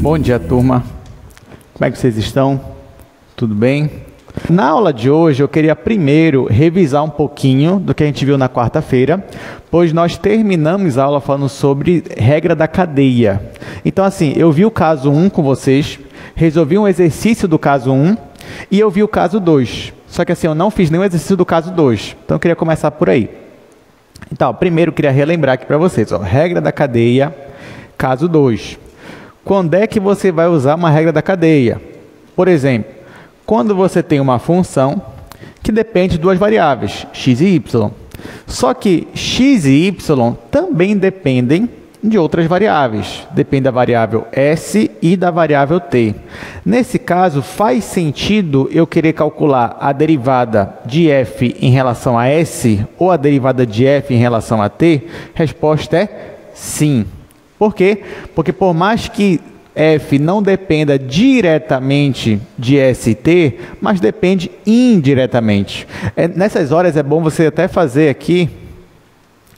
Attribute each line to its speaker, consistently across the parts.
Speaker 1: Bom dia, turma. Como é que vocês estão? Tudo bem? Na aula de hoje, eu queria primeiro revisar um pouquinho do que a gente viu na quarta-feira, pois nós terminamos a aula falando sobre regra da cadeia. Então, assim, eu vi o caso 1 com vocês, resolvi um exercício do caso 1 e eu vi o caso 2. Só que, assim, eu não fiz nenhum exercício do caso 2. Então, eu queria começar por aí. Então, primeiro, eu queria relembrar aqui para vocês, ó, regra da cadeia, caso 2. Quando é que você vai usar uma regra da cadeia? Por exemplo, quando você tem uma função que depende de duas variáveis, x e y. Só que x e y também dependem de outras variáveis. Depende da variável s e da variável t. Nesse caso, faz sentido eu querer calcular a derivada de f em relação a s ou a derivada de f em relação a t? Resposta é sim. Por quê? Porque por mais que f não dependa diretamente de s e t, mas depende indiretamente. Nessas horas é bom você até fazer aqui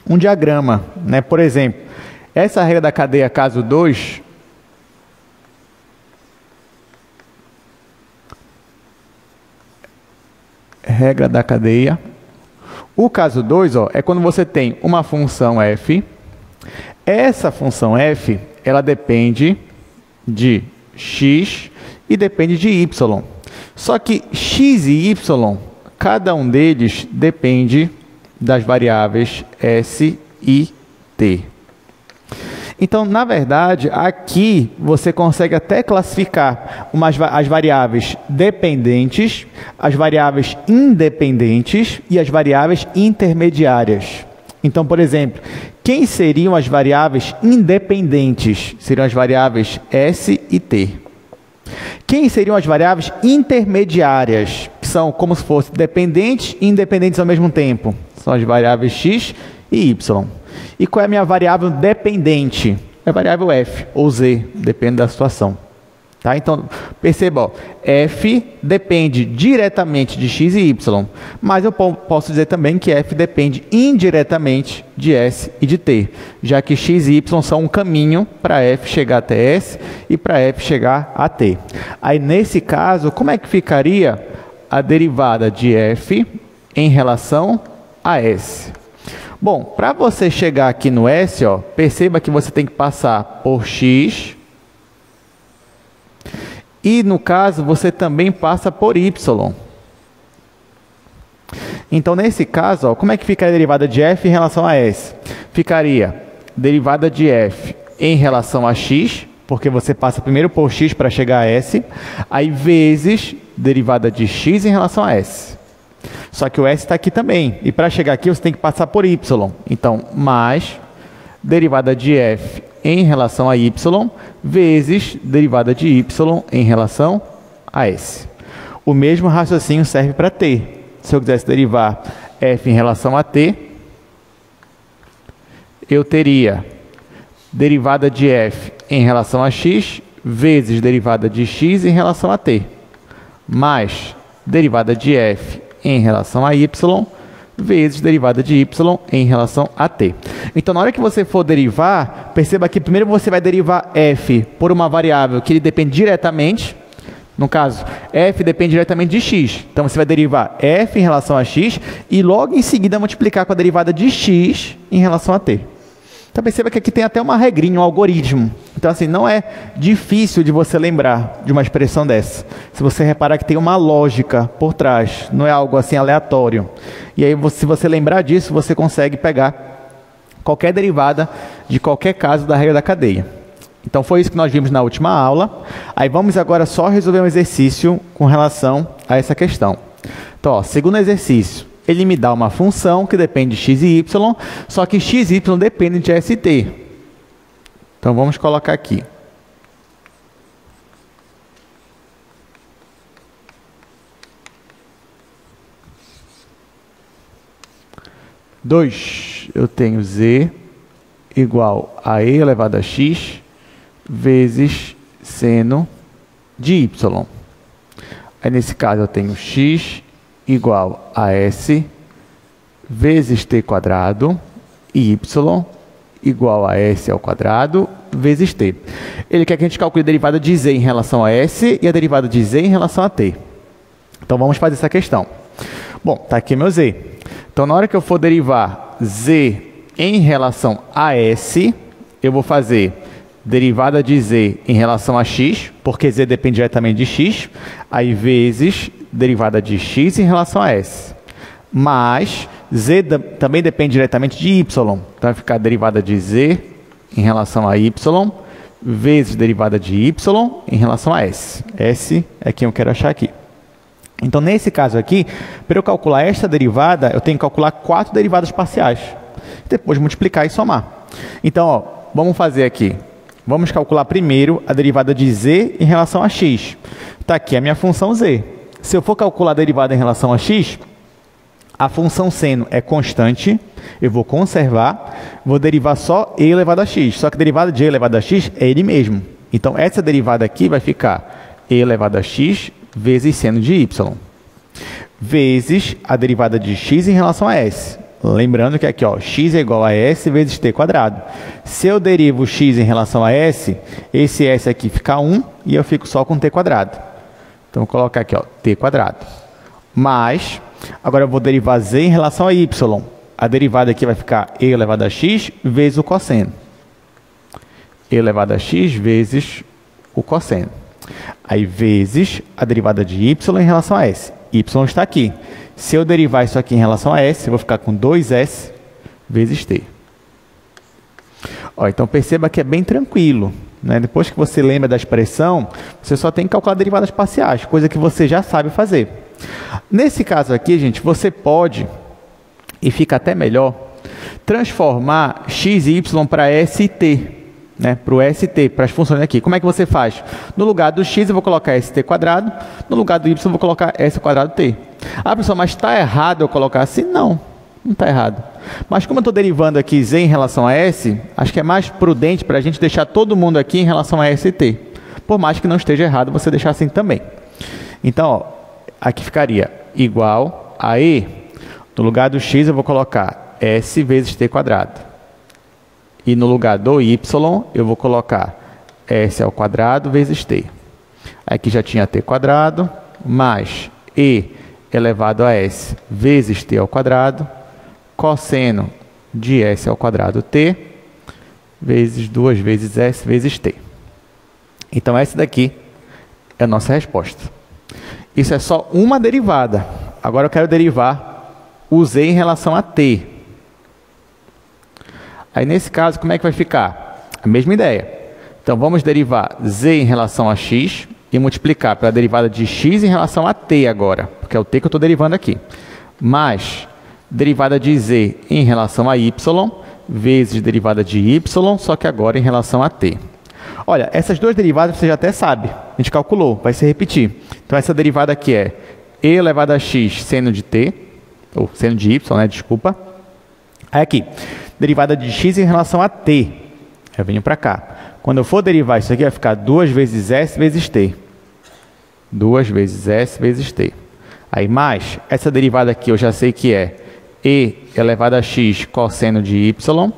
Speaker 1: um diagrama, né? Por exemplo, essa regra da cadeia caso 2, regra da cadeia, o caso 2, ó, é quando você tem uma função f. Essa função f, ela depende de x e depende de y. Só que x e y, cada um deles depende das variáveis s e t. Então, na verdade, aqui você consegue até classificar as variáveis dependentes, as variáveis independentes e as variáveis intermediárias. Então, por exemplo, quem seriam as variáveis independentes? Seriam as variáveis s e t. Quem seriam as variáveis intermediárias? Que são como se fossem dependentes e independentes ao mesmo tempo. São as variáveis x e y. E qual é a minha variável dependente? É a variável f ou z, depende da situação. Tá? Então, perceba, ó, f depende diretamente de x e y, mas eu posso dizer também que f depende indiretamente de s e de t, já que x e y são um caminho para f chegar até s e para f chegar a t. Aí, nesse caso, como é que ficaria a derivada de f em relação a s? Bom, para você chegar aqui no s, ó, perceba que você tem que passar por x. E, no caso, você também passa por y. Então, nesse caso, ó, como é que fica a derivada de f em relação a s? Ficaria derivada de f em relação a x, porque você passa primeiro por x para chegar a s, aí vezes derivada de x em relação a s. Só que o s está aqui também, e para chegar aqui você tem que passar por y. Então, mais derivada de f em relação a y, vezes derivada de y em relação a s. O mesmo raciocínio serve para t. Se eu quisesse derivar f em relação a t, eu teria derivada de f em relação a x, vezes derivada de x em relação a t, mais derivada de f em relação a y, vezes derivada de y em relação a t. Então, na hora que você for derivar, perceba que primeiro você vai derivar f por uma variável que ele depende diretamente. No caso, f depende diretamente de x. Então, você vai derivar f em relação a x e logo em seguida multiplicar com a derivada de x em relação a t. Então, perceba que aqui tem até uma regrinha, um algoritmo. Então, assim, não é difícil de você lembrar de uma expressão dessa. Se você reparar que tem uma lógica por trás, não é algo assim aleatório. E aí, se você lembrar disso, você consegue pegar qualquer derivada de qualquer caso da regra da cadeia. Então, foi isso que nós vimos na última aula. Aí, vamos agora só resolver um exercício com relação a essa questão. Então, ó, segundo exercício. Ele me dá uma função que depende de x e y, só que x e y dependem de s e t. Então, vamos colocar aqui. Eu tenho z igual a e elevado a x vezes seno de y. Aí, nesse caso, eu tenho x igual a s vezes t quadrado e y igual a S ao quadrado vezes T. Ele quer que a gente calcule a derivada de Z em relação a S e a derivada de Z em relação a T. Então, vamos fazer essa questão. Bom, está aqui meu Z. Então, na hora que eu for derivar Z em relação a S, eu vou fazer derivada de Z em relação a X, porque Z depende diretamente de X, aí vezes derivada de X em relação a S. Mas Z também depende diretamente de Y. Então, vai ficar derivada de Z em relação a Y, vezes derivada de Y em relação a S. S é quem eu quero achar aqui. Então, nesse caso aqui, para eu calcular esta derivada, eu tenho que calcular 4 derivadas parciais. Depois multiplicar e somar. Então, ó, vamos fazer aqui. Vamos calcular primeiro a derivada de Z em relação a X. Está aqui a minha função Z. Se eu for calcular a derivada em relação a X, a função seno é constante, eu vou conservar, vou derivar só e elevado a x. Só que a derivada de e elevado a x é ele mesmo. Então, essa derivada aqui vai ficar e elevado a x vezes seno de y, vezes a derivada de x em relação a s. Lembrando que aqui, ó, x é igual a s vezes t quadrado. Se eu derivo x em relação a s, esse s aqui fica 1 e eu fico só com t quadrado. Então, vou colocar aqui, ó, t quadrado. Mais, agora eu vou derivar z em relação a y. A derivada aqui vai ficar e elevado a x vezes o cosseno. E elevado a x vezes o cosseno. Aí, vezes a derivada de y em relação a s. Y está aqui. Se eu derivar isso aqui em relação a s, eu vou ficar com 2s vezes t. Ó, então, perceba que é bem tranquilo, né? Depois que você lembra da expressão, você só tem que calcular derivadas parciais, coisa que você já sabe fazer. Nesse caso aqui, gente, você pode, e fica até melhor, transformar x e y para s e t, né? Para o st, para as funções aqui. Como é que você faz? No lugar do x eu vou colocar st quadrado, no lugar do y eu vou colocar s quadrado t. Ah, pessoal, mas está errado eu colocar assim? Não, não está errado. Mas como eu estou derivando aqui z em relação a s, acho que é mais prudente para a gente deixar todo mundo aqui em relação a s e t. Por mais que não esteja errado, você deixar assim também. Então, ó, aqui ficaria igual a e, no lugar do x eu vou colocar s vezes t quadrado. E no lugar do y eu vou colocar s ao quadrado vezes t. Aqui já tinha t quadrado, mais e elevado a s vezes t ao quadrado, cosseno de s ao quadrado t, vezes 2 vezes s vezes t. Então, essa daqui é a nossa resposta. Isso é só uma derivada. Agora eu quero derivar o z em relação a t. Aí, nesse caso, como é que vai ficar? A mesma ideia. Então, vamos derivar z em relação a x e multiplicar pela derivada de x em relação a t agora, porque é o t que eu estou derivando aqui. Mais derivada de z em relação a y, vezes derivada de y, só que agora em relação a t. Olha, essas duas derivadas você já até sabe. A gente calculou, vai se repetir. Então, essa derivada aqui é e elevado a x seno de t, ou seno de y, né? Desculpa. Aí aqui, derivada de x em relação a t. Eu venho para cá. Quando eu for derivar isso aqui, vai ficar 2 vezes s vezes t. 2 vezes s vezes t. Aí, mais, essa derivada aqui eu já sei que é e elevado a x cosseno de y.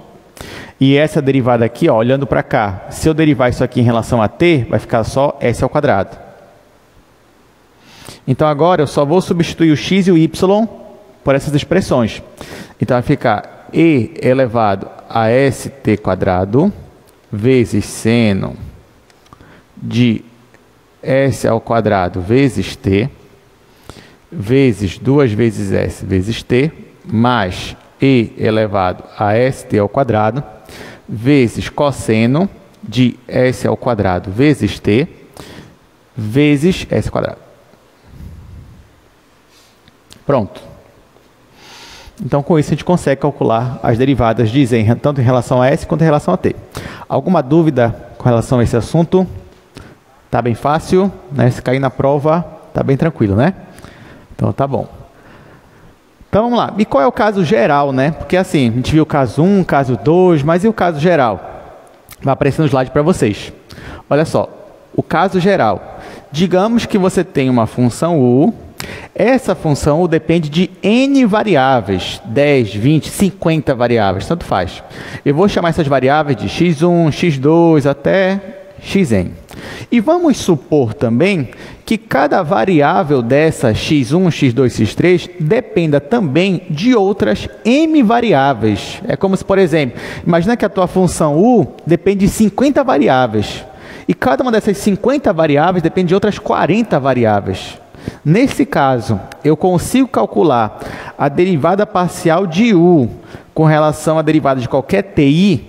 Speaker 1: E essa derivada aqui, ó, olhando para cá, se eu derivar isso aqui em relação a t, vai ficar só s ao quadrado. Então, agora eu só vou substituir o x e o y por essas expressões. Então, vai ficar e elevado a st quadrado vezes seno de s ao quadrado vezes t, vezes 2 vezes s vezes t, mais e elevado a st ao quadrado, vezes cosseno de s ao quadrado vezes t, vezes s ao quadrado. Pronto. Então, com isso, a gente consegue calcular as derivadas de z, tanto em relação a s quanto em relação a t. Alguma dúvida com relação a esse assunto? Tá bem fácil, né? Se cair na prova, tá bem tranquilo, né? Então, tá bom. Então, vamos lá. E qual é o caso geral, né? Porque, assim, a gente viu o caso 1, caso 2, mas e o caso geral? Vai aparecer no slide para vocês. Olha só, o caso geral. Digamos que você tem uma função u Essa função U depende de N variáveis, 10, 20, 50 variáveis, tanto faz. Eu vou chamar essas variáveis de x1, x2 até xn. E vamos supor também que cada variável dessa x1, x2, x3 dependa também de outras m variáveis. É como se, por exemplo, imagina que a tua função U depende de 50 variáveis. E cada uma dessas 50 variáveis depende de outras 40 variáveis. Nesse caso, eu consigo calcular a derivada parcial de U com relação à derivada de qualquer TI,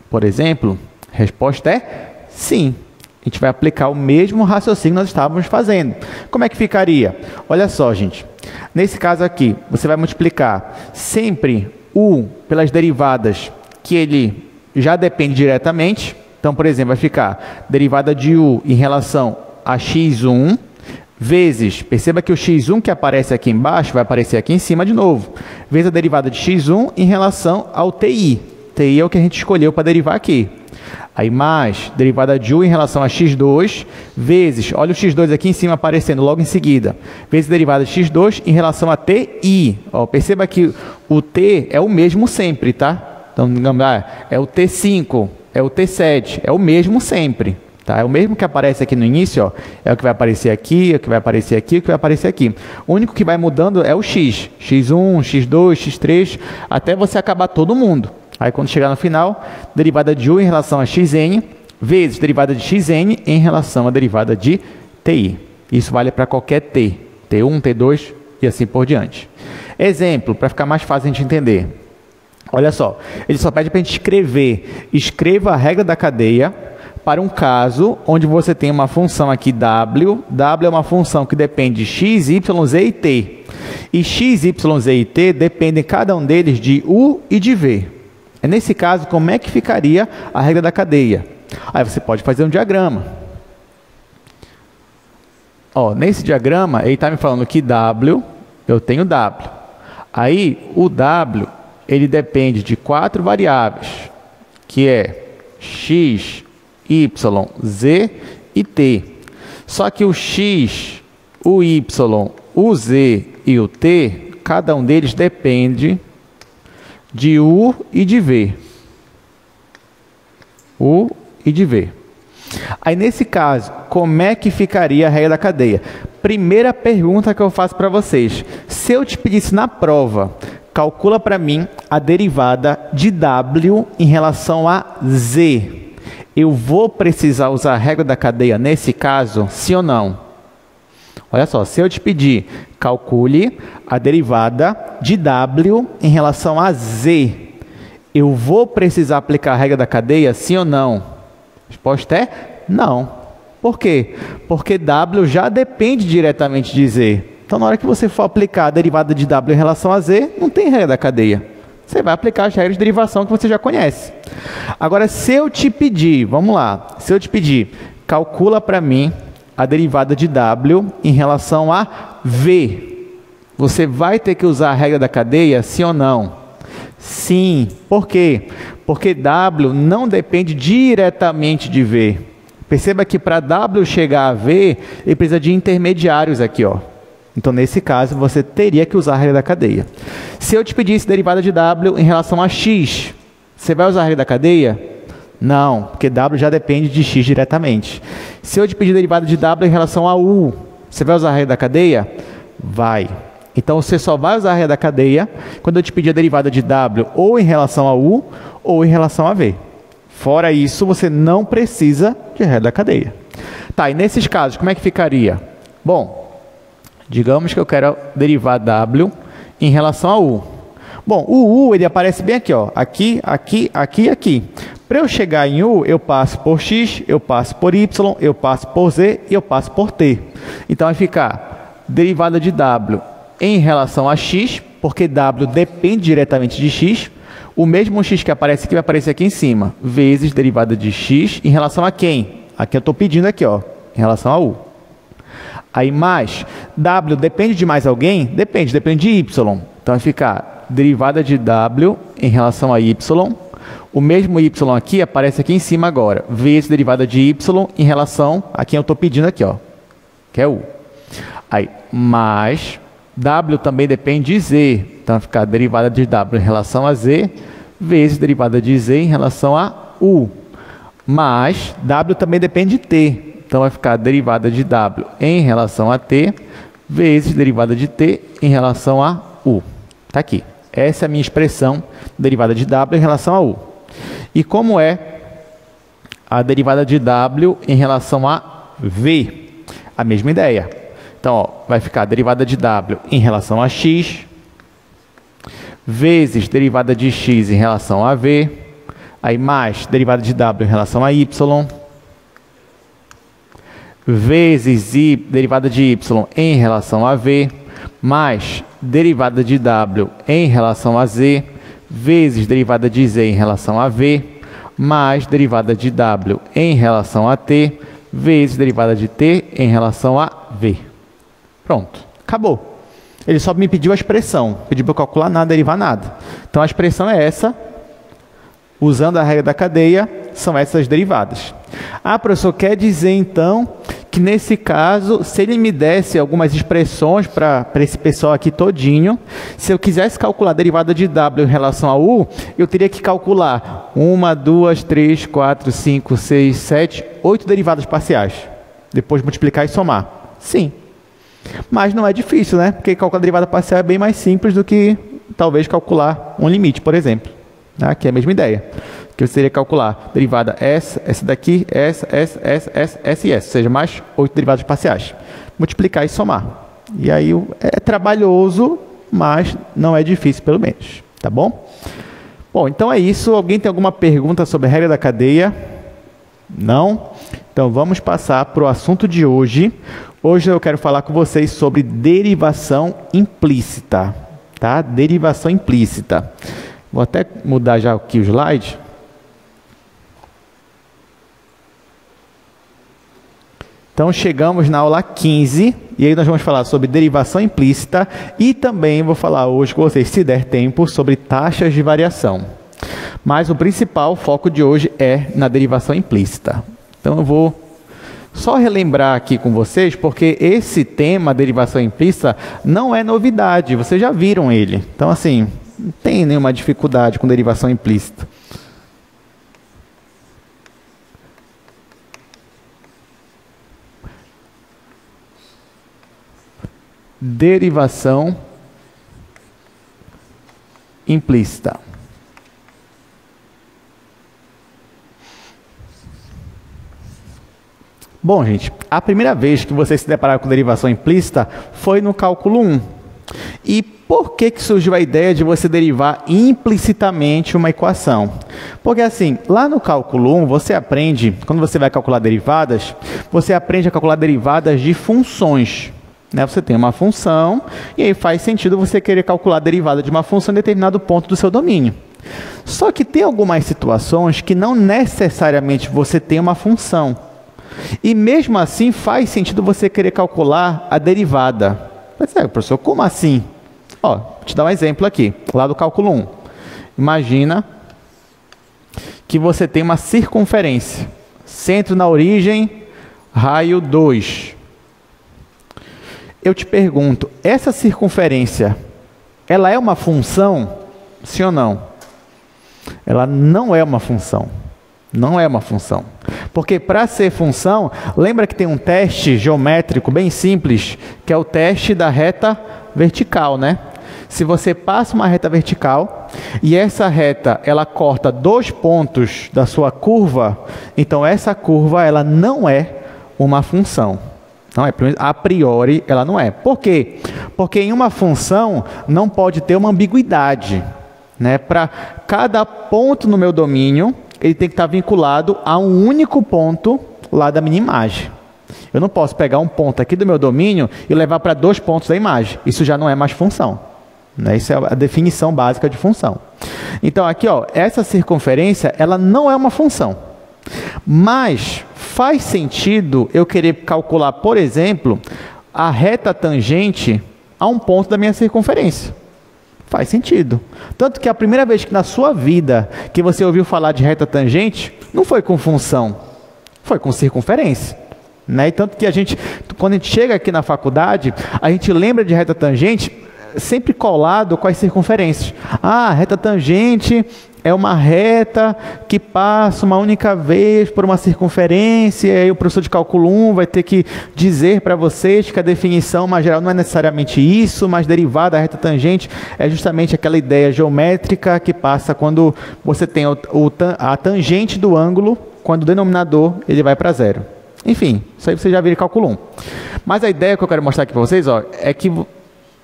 Speaker 1: por exemplo? A resposta é sim. A gente vai aplicar o mesmo raciocínio que nós estávamos fazendo. Como é que ficaria? Olha só, gente. Nesse caso aqui, você vai multiplicar sempre U pelas derivadas que ele já depende diretamente. Então, por exemplo, vai ficar derivada de U em relação a x1 vezes, perceba que o x1 que aparece aqui embaixo vai aparecer aqui em cima de novo, vezes a derivada de x1 em relação ao TI. TI é o que a gente escolheu para derivar aqui. Aí mais derivada de U em relação a x2 vezes, olha o x2 aqui em cima aparecendo logo em seguida, vezes a derivada de x2 em relação a TI. Ó, perceba que o T é o mesmo sempre, tá? Então, é o T5, é o T7, é o mesmo sempre. Tá? É o mesmo que aparece aqui no início, ó, é o que vai aparecer aqui, é o que vai aparecer aqui, é o que vai aparecer aqui. O único que vai mudando é o x. x1, x2, x3, até você acabar todo mundo. Aí quando chegar no final, derivada de U em relação a xn, vezes derivada de xn em relação à derivada de TI. Isso vale para qualquer T. T1, T2 e assim por diante. Exemplo, para ficar mais fácil a gente entender. Olha só, ele só pede para a gente escrever. Escreva a regra da cadeia para um caso onde você tem uma função aqui w. W é uma função que depende de x, y, z e t. E x, y, z e t dependem cada um deles de u e de v. É nesse caso, como é que ficaria a regra da cadeia? Aí você pode fazer um diagrama. Ó, nesse diagrama, ele está me falando que w, eu tenho w. Aí, o w, ele depende de 4 variáveis, que é x, y, z e t. Só que o x, o y, o z e o t, cada um deles depende de u e de v. U e de v. Aí, nesse caso, como é que ficaria a regra da cadeia? Primeira pergunta que eu faço para vocês. Se eu te pedisse na prova, calcula para mim a derivada de w em relação a z. Eu vou precisar usar a regra da cadeia nesse caso, sim ou não? Olha só, se eu te pedir, calcule a derivada de w em relação a z. Eu vou precisar aplicar a regra da cadeia, sim ou não? A resposta é não. Por quê? Porque w já depende diretamente de z. Então, na hora que você for aplicar a derivada de w em relação a z, não tem regra da cadeia. Você vai aplicar as regras de derivação que você já conhece. Agora, se eu te pedir, vamos lá, se eu te pedir, calcula para mim a derivada de w em relação a v. Você vai ter que usar a regra da cadeia, sim ou não? Sim. Por quê? Porque w não depende diretamente de v. Perceba que para w chegar a v, ele precisa de intermediários aqui, ó. Então, nesse caso, você teria que usar a regra da cadeia. Se eu te pedisse derivada de w em relação a x, você vai usar a regra da cadeia? Não, porque w já depende de x diretamente. Se eu te pedir derivada de w em relação a u, você vai usar a regra da cadeia? Vai. Então, você só vai usar a regra da cadeia quando eu te pedir a derivada de w ou em relação a u ou em relação a v. Fora isso, você não precisa de regra da cadeia. Tá, e nesses casos, como é que ficaria? Bom, digamos que eu quero derivar w em relação a u. Bom, o u ele aparece bem aqui, ó. Aqui, aqui, aqui e aqui. Para eu chegar em u, eu passo por x, eu passo por y, eu passo por z e eu passo por t. Então, vai ficar derivada de w em relação a x, porque w depende diretamente de x. O mesmo x que aparece aqui vai aparecer aqui em cima, vezes derivada de x em relação a quem? Aqui eu estou pedindo aqui, ó, em relação a u. Aí mais, w depende de mais alguém? Depende de y. Então, vai ficar derivada de w em relação a y. O mesmo y aqui aparece aqui em cima agora, vezes derivada de y em relação a quem eu estou pedindo aqui, ó, que é u. Aí, mais W também depende de Z. Então, vai ficar a derivada de W em relação a Z, vezes derivada de Z em relação a U. Mais W também depende de T. Então, vai ficar a derivada de W em relação a T, vezes derivada de T em relação a U. Está aqui. Essa é a minha expressão, derivada de W em relação a U. E como é a derivada de W em relação a V? A mesma ideia. Então, ó, vai ficar a derivada de W em relação a X, vezes derivada de X em relação a V, aí mais derivada de W em relação a Y, vezes derivada de Y em relação a V, mais derivada de W em relação a Z, vezes derivada de Z em relação a V, mais derivada de W em relação a T, vezes derivada de T em relação a V. Pronto, acabou. Ele só me pediu a expressão, pediu para eu calcular nada, derivar nada. Então, a expressão é essa, usando a regra da cadeia, são essas derivadas. Ah, professor, quer dizer, então, que nesse caso, se ele me desse algumas expressões para esse pessoal aqui todinho, se eu quisesse calcular a derivada de W em relação a U, eu teria que calcular 1, 2, 3, 4, 5, 6, 7, 8 derivadas parciais. Depois multiplicar e somar. Sim. Mas não é difícil, né? Porque calcular a derivada parcial é bem mais simples do que, talvez, calcular um limite, por exemplo. Aqui é a mesma ideia. Que você teria que calcular derivada essa daqui, essa e essa. Ou seja, mais 8 derivadas parciais. Multiplicar e somar. E aí é trabalhoso, mas não é difícil, pelo menos. Tá bom? Bom, então é isso. Alguém tem alguma pergunta sobre a regra da cadeia? Não? Então vamos passar para o assunto de hoje. Hoje eu quero falar com vocês sobre derivação implícita. Tá? Derivação implícita. Vou até mudar já aqui o slide. Então, chegamos na aula 15, e aí nós vamos falar sobre derivação implícita e também vou falar hoje com vocês, se der tempo, sobre taxas de variação. Mas o principal foco de hoje é na derivação implícita. Então, eu vou só relembrar aqui com vocês, porque esse tema, derivação implícita, não é novidade, vocês já viram ele. Então, assim, não tem nenhuma dificuldade com derivação implícita. Derivação implícita. Bom, gente, a primeira vez que vocês se depararam com derivação implícita foi no cálculo 1. E por que surgiu a ideia de você derivar implicitamente uma equação? Porque assim, lá no cálculo 1, você aprende, quando você vai calcular derivadas, você aprende a calcular derivadas de funções. Você tem uma função, e aí faz sentido você querer calcular a derivada de uma função em determinado ponto do seu domínio. Só que tem algumas situações que não necessariamente você tem uma função. E mesmo assim faz sentido você querer calcular a derivada. Mas professor, como assim? Ó, vou te dar um exemplo aqui, lá do cálculo 1. Imagina que você tem uma circunferência. Centro na origem, raio 2. Eu te pergunto, essa circunferência, ela é uma função? Sim ou não? Ela não é uma função. Não é uma função. Porque para ser função, lembra que tem um teste geométrico bem simples, que é o teste da reta vertical, né? Se você passa uma reta vertical e essa reta ela corta 2 pontos da sua curva, então essa curva ela não é uma função. Não é, a priori ela não é. Por quê? Porque em uma função não pode ter uma ambiguidade. Para cada ponto no meu domínio, ele tem que estar vinculado a um único ponto lá da minha imagem. Eu não posso pegar um ponto aqui do meu domínio e levar para 2 pontos da imagem. Isso já não é mais função. Isso é a definição básica de função. Então aqui, ó, essa circunferência ela não é uma função. Mas faz sentido eu querer calcular, por exemplo, a reta tangente a um ponto da minha circunferência. Faz sentido. Tanto que a primeira vez que na sua vida que você ouviu falar de reta tangente, não foi com função, foi com circunferência. né? E tanto que quando a gente chega aqui na faculdade, a gente lembra de reta tangente sempre colado com as circunferências. Ah, reta tangente é uma reta que passa uma única vez por uma circunferência, e aí o professor de cálculo 1 vai ter que dizer para vocês que a definição mais geral não é necessariamente isso, mas derivada da reta tangente é justamente aquela ideia geométrica que passa quando você tem a tangente do ângulo, quando o denominador ele vai para zero. Enfim, isso aí você já viu em cálculo 1. Mas a ideia que eu quero mostrar aqui para vocês, ó, é que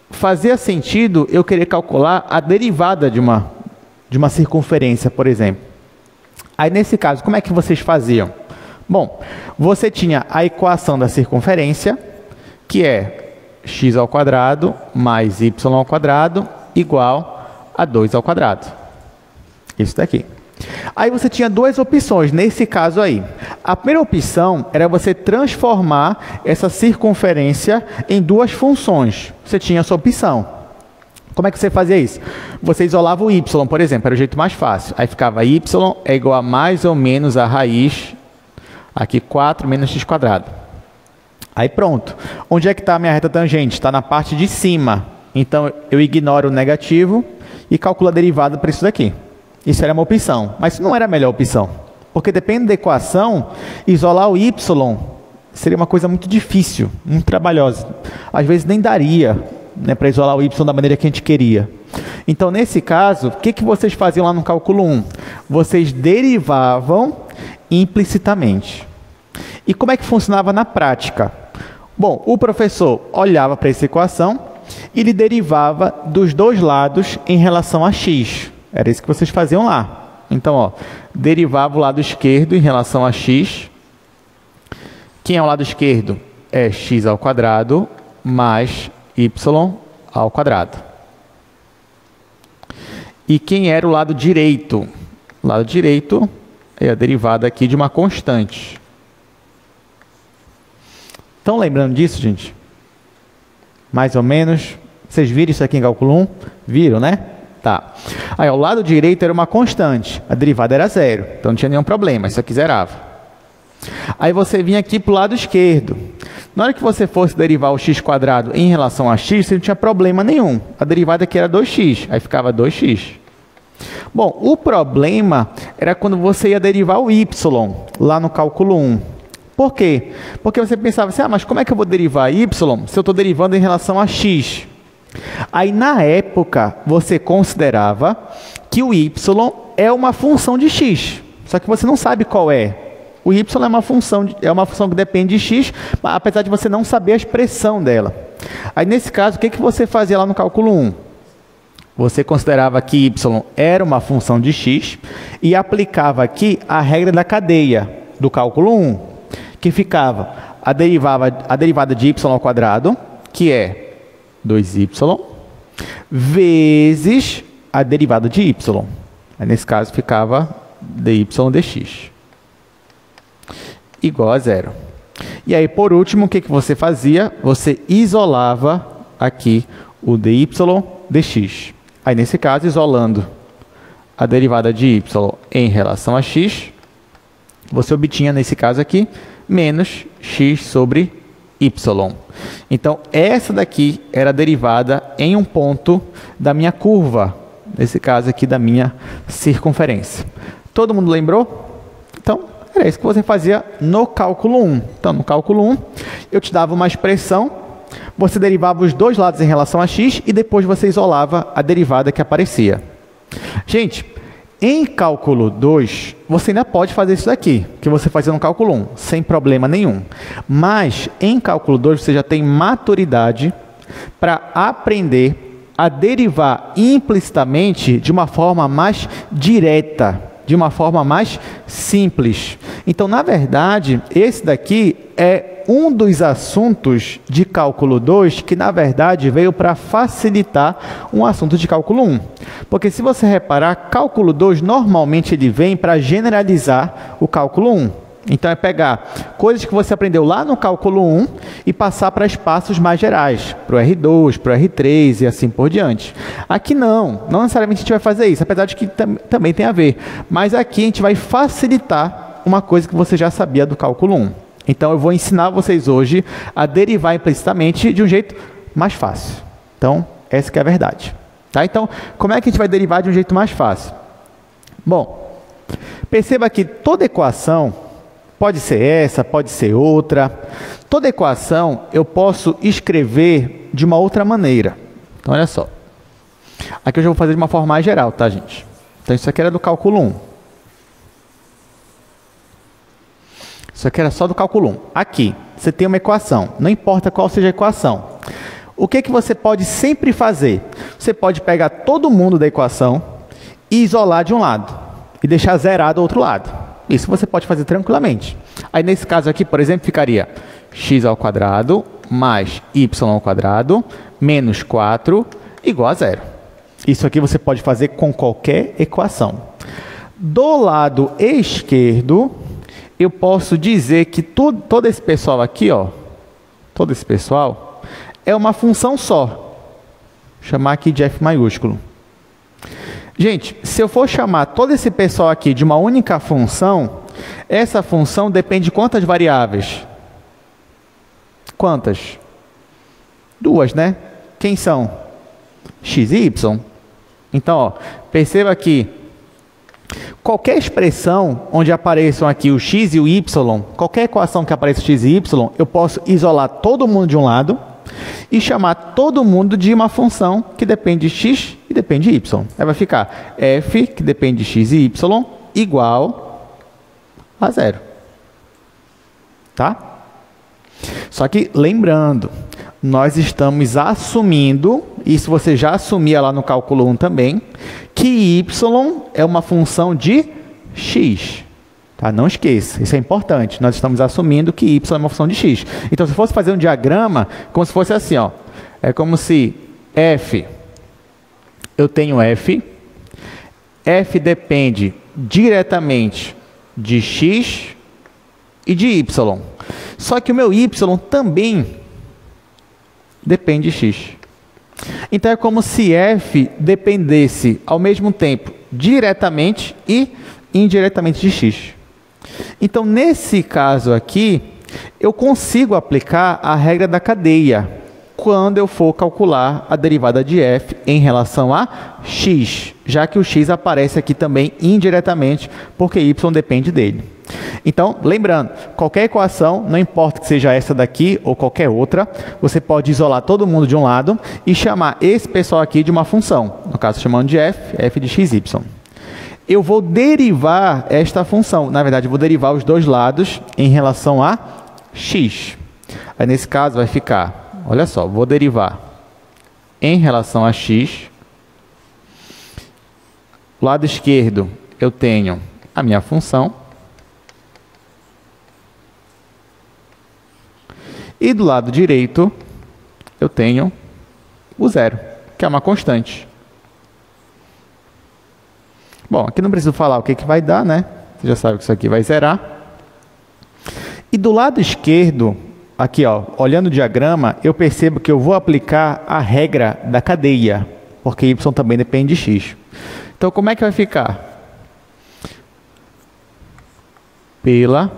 Speaker 1: fazia sentido eu querer calcular a derivada de uma circunferência, por exemplo. Aí, nesse caso, como é que vocês faziam? Bom, você tinha a equação da circunferência, que é x ao quadrado mais y ao quadrado igual a 2 ao quadrado. Isso daqui. Aí você tinha duas opções, nesse caso aí. A primeira opção era você transformar essa circunferência em duas funções. Você tinha essa opção. Como é que você fazia isso? Você isolava o y, por exemplo, era o jeito mais fácil. Aí ficava y é igual a mais ou menos a raiz, aqui 4 menos x quadrado. Aí pronto. Onde é que está a minha reta tangente? Está na parte de cima. Então eu ignoro o negativo e calculo a derivada para isso daqui. Isso era uma opção, mas não era a melhor opção. Porque dependendo da equação, isolar o y seria uma coisa muito difícil, muito trabalhosa. Às vezes nem daria, né, para isolar o y da maneira que a gente queria. Então, nesse caso, o que vocês faziam lá no cálculo 1? Vocês derivavam implicitamente. E como é que funcionava na prática? Bom, o professor olhava para essa equação e ele derivava dos dois lados em relação a x. Era isso que vocês faziam lá. Então, ó, derivava o lado esquerdo em relação a x. Quem é o lado esquerdo? É x ao quadrado mais y ao quadrado. E quem era o lado direito? O lado direito é a derivada aqui de uma constante. Estão lembrando disso, gente? Mais ou menos. Vocês viram isso aqui em cálculo 1? Viram, né? Tá. Aí, o lado direito era uma constante. A derivada era zero. Então não tinha nenhum problema. Isso aqui zerava. Aí você vinha aqui para o lado esquerdo. Na hora que você fosse derivar o x quadrado em relação a x, você não tinha problema nenhum. A derivada aqui era 2x. Aí ficava 2x. Bom, o problema era quando você ia derivar o y lá no cálculo 1. Por quê? Porque você pensava assim, mas como é que eu vou derivar y se eu estou derivando em relação a x? Aí, na época, você considerava que o y é uma função de x. Só que você não sabe qual é. O y é uma função que depende de x, apesar de você não saber a expressão dela. Aí, nesse caso, o que você fazia lá no cálculo 1? Você considerava que y era uma função de x e aplicava aqui a regra da cadeia do cálculo 1, que ficava a derivada de y ao quadrado, que é 2y, vezes a derivada de y. Aí, nesse caso, ficava dy dx. Igual a zero. E aí, por último, o que você fazia? Você isolava aqui o dy dx. Aí, nesse caso, isolando a derivada de y em relação a x, você obtinha, nesse caso aqui, menos x sobre y. Então, essa daqui era a derivada em um ponto da minha curva, nesse caso aqui da minha circunferência. Todo mundo lembrou? Então, era isso que você fazia no cálculo 1. Então, no cálculo 1, eu te dava uma expressão, você derivava os dois lados em relação a x e depois você isolava a derivada que aparecia. Gente, em cálculo 2, você ainda pode fazer isso daqui, que você fazia no cálculo 1, sem problema nenhum. Mas, em cálculo 2, você já tem maturidade para aprender a derivar implicitamente de uma forma mais direta, de uma forma mais simples. Então, na verdade, esse daqui é um dos assuntos de cálculo 2 que, na verdade, veio para facilitar um assunto de cálculo 1. Porque, se você reparar, cálculo 2, normalmente, ele vem para generalizar o cálculo 1. Então, é pegar coisas que você aprendeu lá no cálculo 1 e passar para espaços mais gerais, para o R2, para o R3 e assim por diante. Aqui não necessariamente a gente vai fazer isso, apesar de que também tem a ver. Mas aqui a gente vai facilitar uma coisa que você já sabia do cálculo 1. Então, eu vou ensinar vocês hoje a derivar implicitamente de um jeito mais fácil. Então, essa que é a verdade. Tá? Então, como é que a gente vai derivar de um jeito mais fácil? Bom, perceba que toda equação, pode ser essa, pode ser outra, toda equação eu posso escrever de uma outra maneira. Então, olha só. Aqui eu já vou fazer de uma forma mais geral, tá, gente? Então, isso aqui era do cálculo 1. Isso aqui era só do cálculo 1. Aqui, você tem uma equação. Não importa qual seja a equação. O que você pode sempre fazer? Você pode pegar todo mundo da equação e isolar de um lado. E deixar zerado do outro lado. Isso você pode fazer tranquilamente. Aí, nesse caso aqui, por exemplo, ficaria x² mais y² menos 4 igual a 0. Isso aqui você pode fazer com qualquer equação. Do lado esquerdo, eu posso dizer que todo esse pessoal aqui, ó, todo esse pessoal, é uma função só. Vou chamar aqui de f maiúsculo. Gente, se eu for chamar todo esse pessoal aqui de uma única função, essa função depende de quantas variáveis? Quantas? 2, né? Quem são? X e y. Então, ó, perceba que qualquer expressão onde apareçam aqui o x e o y, qualquer equação que apareça x e y, eu posso isolar todo mundo de um lado e chamar todo mundo de uma função que depende de x e depende de y. Aí vai ficar f, que depende de x e y, igual a 0. Tá? Só que, lembrando, nós estamos assumindo, isso você já assumia lá no cálculo 1 também, que y é uma função de x. Tá? Não esqueça, isso é importante. Nós estamos assumindo que y é uma função de x. Então, se fosse fazer um diagrama, como se fosse assim, ó, é como se f, eu tenho f depende diretamente de x e de y. Só que o meu y também depende de x. Então, é como se f dependesse, ao mesmo tempo, diretamente e indiretamente de x. Então, nesse caso aqui, eu consigo aplicar a regra da cadeia quando eu for calcular a derivada de f em relação a x, já que o x aparece aqui também indiretamente, porque y depende dele. Então, lembrando, qualquer equação, não importa que seja essa daqui ou qualquer outra, você pode isolar todo mundo de um lado e chamar esse pessoal aqui de uma função. No caso, chamando de f de x, y. Eu vou derivar esta função. Na verdade, eu vou derivar os dois lados em relação a x. Aí, nesse caso, vai ficar, olha só, vou derivar em relação a x. Do lado esquerdo, eu tenho a minha função. E do lado direito, eu tenho o 0, que é uma constante. Bom, aqui não preciso falar o que vai dar, né? Você já sabe que isso aqui vai zerar. E do lado esquerdo, aqui, ó, olhando o diagrama, eu percebo que eu vou aplicar a regra da cadeia, porque y também depende de x. Então, como é que vai ficar? Pela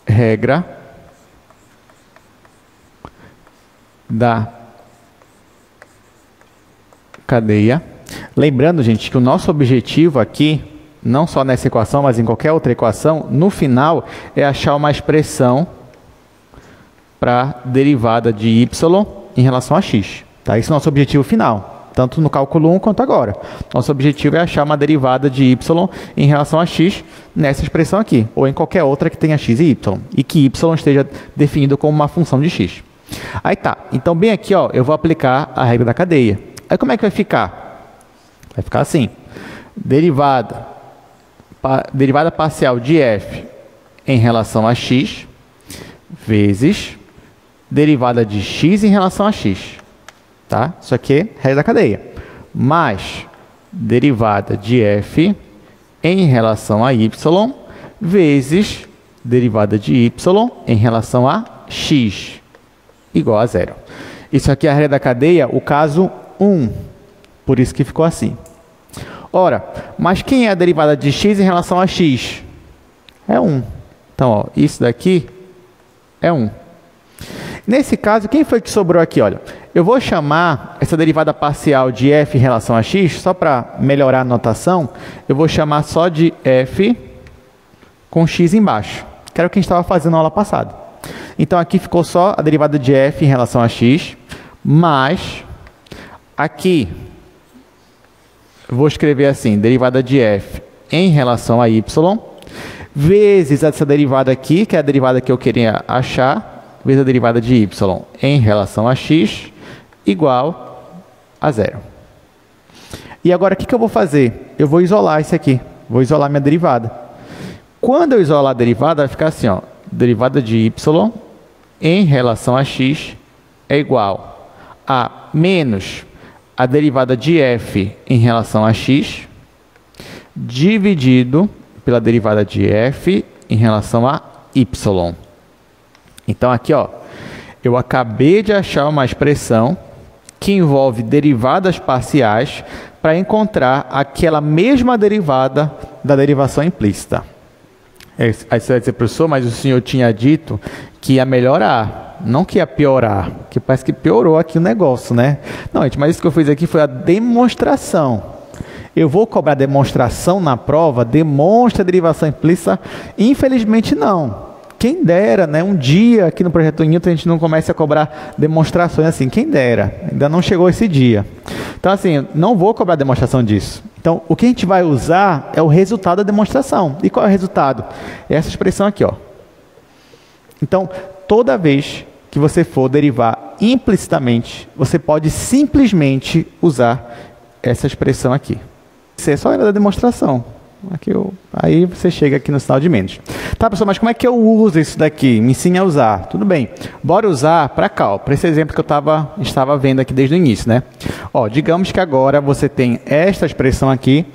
Speaker 1: regra da cadeia. Lembrando, gente, que o nosso objetivo aqui, não só nessa equação, mas em qualquer outra equação, no final, é achar uma expressão para derivada de y em relação a x. Tá? Esse é o nosso objetivo final, tanto no cálculo 1 quanto agora. Nosso objetivo é achar uma derivada de y em relação a x nessa expressão aqui, ou em qualquer outra que tenha x e y, e que y esteja definido como uma função de x. Aí tá, então bem aqui, ó, eu vou aplicar a regra da cadeia. Aí como é que vai ficar? Vai ficar assim, derivada parcial de f em relação a x, vezes derivada de x em relação a x. Tá? Isso aqui é regra da cadeia. Mais derivada de f em relação a y, vezes derivada de y em relação a x, igual a 0. Isso aqui é a regra da cadeia, o caso 1. Por isso que ficou assim. Ora, mas quem é a derivada de x em relação a x? É 1. Então, ó, isso daqui é 1. Nesse caso, quem foi que sobrou aqui? Olha, eu vou chamar essa derivada parcial de f em relação a x, só para melhorar a notação, eu vou chamar só de f com x embaixo, que era o que a gente estava fazendo na aula passada. Então, aqui ficou só a derivada de f em relação a x, mais aqui, eu vou escrever assim, derivada de f em relação a y, vezes essa derivada aqui, que é a derivada que eu queria achar, vezes a derivada de y em relação a x, igual a 0. E agora, o que eu vou fazer? Eu vou isolar isso aqui. Vou isolar minha derivada. Quando eu isolar a derivada, vai ficar assim, ó, derivada de y em relação a x é igual a menos a derivada de f em relação a x, dividido pela derivada de f em relação a y. Então, aqui, ó, eu acabei de achar uma expressão que envolve derivadas parciais para encontrar aquela mesma derivada da derivação implícita. Aí você vai dizer, professor, mas o senhor tinha dito que ia melhorar, não que ia piorar, que parece que piorou aqui o negócio, né? Não, gente, mas isso que eu fiz aqui foi a demonstração. Eu vou cobrar demonstração na prova, demonstra a derivação implícita? Infelizmente não. Quem dera, né? Um dia aqui no Projeto Newton a gente não comece a cobrar demonstrações assim. Quem dera, ainda não chegou esse dia. Então, assim, não vou cobrar demonstração disso. Então, o que a gente vai usar é o resultado da demonstração. E qual é o resultado? É essa expressão aqui, ó. Então, toda vez que você for derivar implicitamente, você pode simplesmente usar essa expressão aqui. Isso é só a da demonstração. Aí você chega aqui no sinal de menos. Tá, pessoal, mas como é que eu uso isso daqui? Me ensine a usar. Tudo bem. Bora usar para cá, para esse exemplo que eu estava vendo aqui desde o início, né? Ó, digamos que agora você tem esta expressão aqui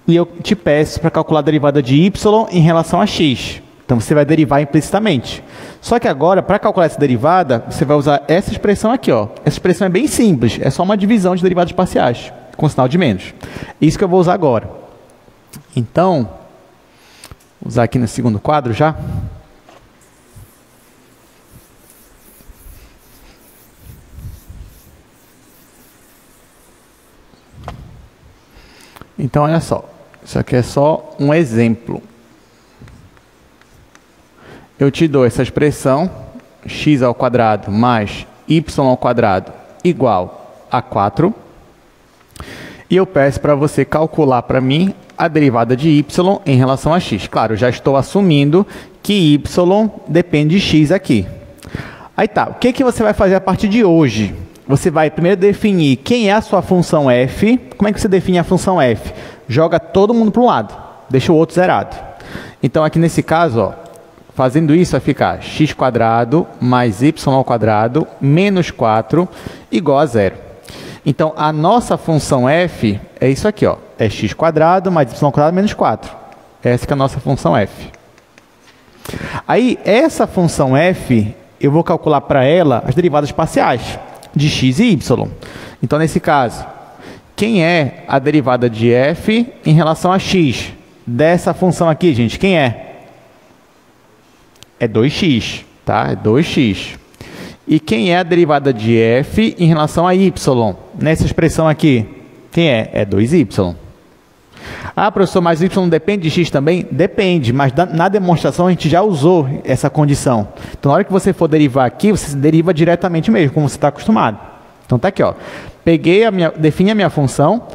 Speaker 1: e eu te peço para calcular a derivada de y em relação a x. Então, você vai derivar implicitamente. Só que agora, para calcular essa derivada, você vai usar essa expressão aqui, ó. Essa expressão é bem simples. É só uma divisão de derivadas parciais, com sinal de menos. Isso que eu vou usar agora. Então, vou usar aqui no segundo quadro já. Então, olha só. Isso aqui é só um exemplo. Eu te dou essa expressão, x ao quadrado mais y ao quadrado igual a 4. E eu peço para você calcular para mim a derivada de y em relação a x. Claro, eu já estou assumindo que y depende de x aqui. Aí tá, o que você vai fazer a partir de hoje? Você vai primeiro definir quem é a sua função f. Como é que você define a função f? Joga todo mundo para um lado, deixa o outro zerado. Então, aqui nesse caso, ó, fazendo isso, vai ficar x² mais y ao quadrado menos 4 igual a 0. Então, a nossa função f é isso aqui, ó. É x² mais y² menos 4. Essa que é a nossa função f. Aí, essa função f, eu vou calcular para ela as derivadas parciais de x e y. Então, nesse caso, quem é a derivada de f em relação a x? Dessa função aqui, gente, quem é? É 2x, tá? É 2x. E quem é a derivada de f em relação a y? Nessa expressão aqui, quem é? É 2y. Ah, professor, mas y depende de x também? Depende, mas na demonstração a gente já usou essa condição. Então, na hora que você for derivar aqui, você deriva diretamente mesmo, como você está acostumado. Então, tá aqui, ó. Defini a minha função,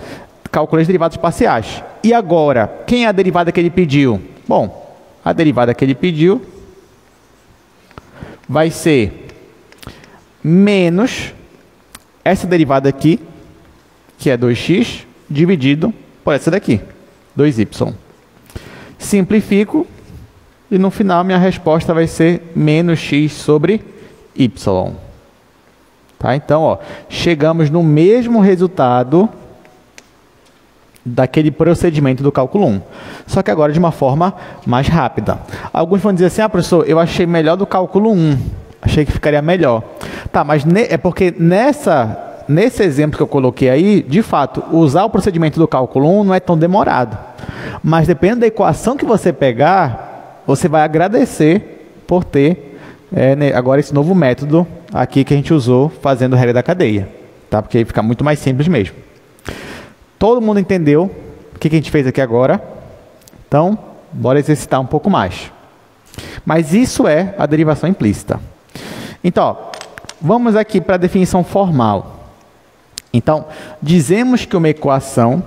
Speaker 1: calculei as derivadas parciais. E agora, quem é a derivada que ele pediu? Bom, a derivada que ele pediu vai ser menos essa derivada aqui, que é 2x, dividido por essa daqui, 2y. Simplifico e no final minha resposta vai ser menos x sobre y. Tá? Então, ó, chegamos no mesmo resultado daquele procedimento do cálculo 1. Só que agora de uma forma mais rápida. Alguns vão dizer assim, ah, professor, eu achei melhor do cálculo 1. Achei que ficaria melhor. Tá, mas é porque nesse exemplo que eu coloquei aí, de fato, usar o procedimento do cálculo 1 não é tão demorado. Mas dependendo da equação que você pegar, você vai agradecer por ter agora esse novo método aqui que a gente usou fazendo regra da cadeia, tá? Porque aí fica muito mais simples mesmo. Todo mundo entendeu o que a gente fez aqui agora? Então, bora exercitar um pouco mais. Mas isso é a derivação implícita. Então, ó, vamos aqui para a definição formal. Então, dizemos que uma equação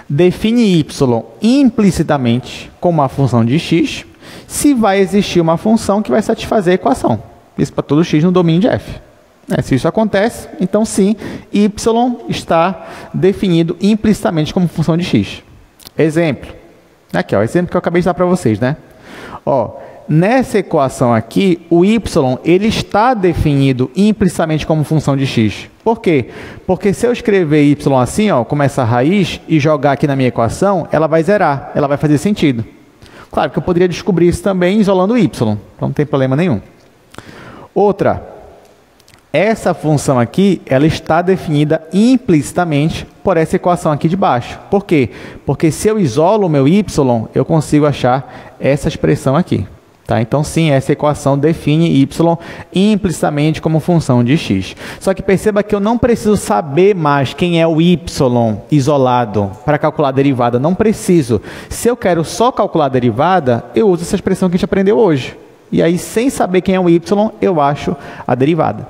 Speaker 1: define y implicitamente como uma função de x se vai existir uma função que vai satisfazer a equação. Isso para todo x no domínio de f. Se isso acontece, então sim, y está definido implicitamente como função de x. Exemplo. Aqui, ó, exemplo que eu acabei de dar para vocês, né? Ó, nessa equação aqui, o y ele está definido implicitamente como função de x. Por quê? Porque se eu escrever y assim, ó, como essa raiz, e jogar aqui na minha equação, ela vai zerar, ela vai fazer sentido. Claro que eu poderia descobrir isso também isolando o y, então não tem problema nenhum. Outra, essa função aqui, ela está definida implicitamente por essa equação aqui de baixo. Por quê? Porque se eu isolo o meu y, eu consigo achar essa expressão aqui. Tá? Então, sim, essa equação define y implicitamente como função de x. Só que perceba que eu não preciso saber mais quem é o y isolado para calcular a derivada. Não preciso. Se eu quero só calcular a derivada, eu uso essa expressão que a gente aprendeu hoje. E aí, sem saber quem é o y, eu acho a derivada.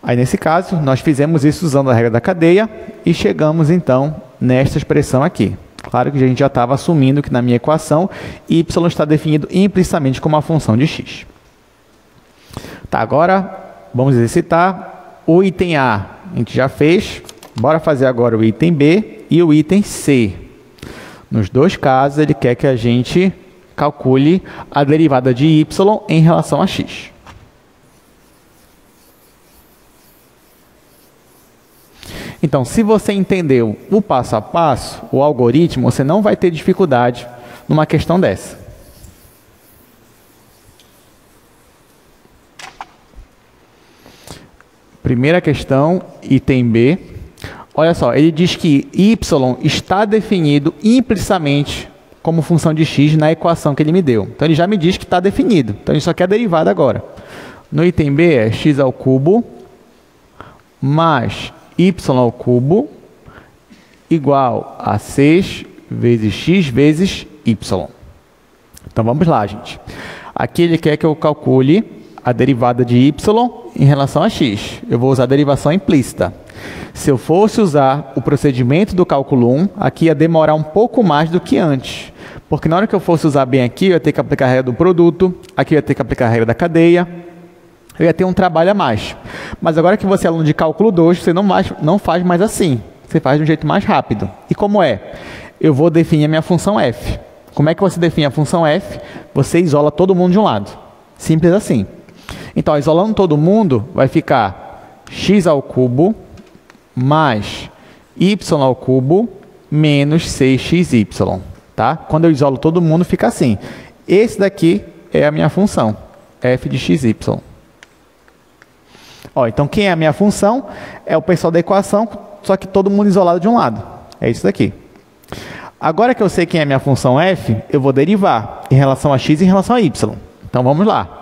Speaker 1: Aí, nesse caso, nós fizemos isso usando a regra da cadeia e chegamos, então, nesta expressão aqui. Claro que a gente já estava assumindo que na minha equação, y está definido implicitamente como uma função de x. Tá, agora, vamos exercitar o item A. A gente já fez. Bora fazer agora o item B e o item C. Nos dois casos, ele quer que a gente calcule a derivada de y em relação a x. Então, se você entendeu o passo a passo, o algoritmo, você não vai ter dificuldade numa questão dessa. Primeira questão, item B. Olha só, ele diz que y está definido implicitamente como função de x na equação que ele me deu. Então, ele já me diz que está definido. Então, ele só quer a derivada agora. No item B é x ao cubo mais y ao cubo igual a 6 vezes x vezes y. Então, vamos lá, gente. Aqui ele quer que eu calcule a derivada de y em relação a x. Eu vou usar a derivação implícita. Se eu fosse usar o procedimento do cálculo 1, aqui ia demorar um pouco mais do que antes. Porque na hora que eu fosse usar bem aqui, eu ia ter que aplicar a regra do produto, aqui eu ia ter que aplicar a regra da cadeia, eu ia ter um trabalho a mais. Mas agora que você é aluno de cálculo 2, você não faz mais assim. Você faz de um jeito mais rápido. E como é? Eu vou definir a minha função f. Como é que você define a função f? Você isola todo mundo de um lado. Simples assim. Então, isolando todo mundo, vai ficar x ao cubo mais y ao cubo menos 6xy. Tá? Quando eu isolo todo mundo, fica assim. Esse daqui é a minha função, f de xy. Ó, então, quem é a minha função? É o pessoal da equação, só que todo mundo isolado de um lado. É isso daqui. Agora que eu sei quem é a minha função f, eu vou derivar em relação a x e em relação a y. Então, vamos lá.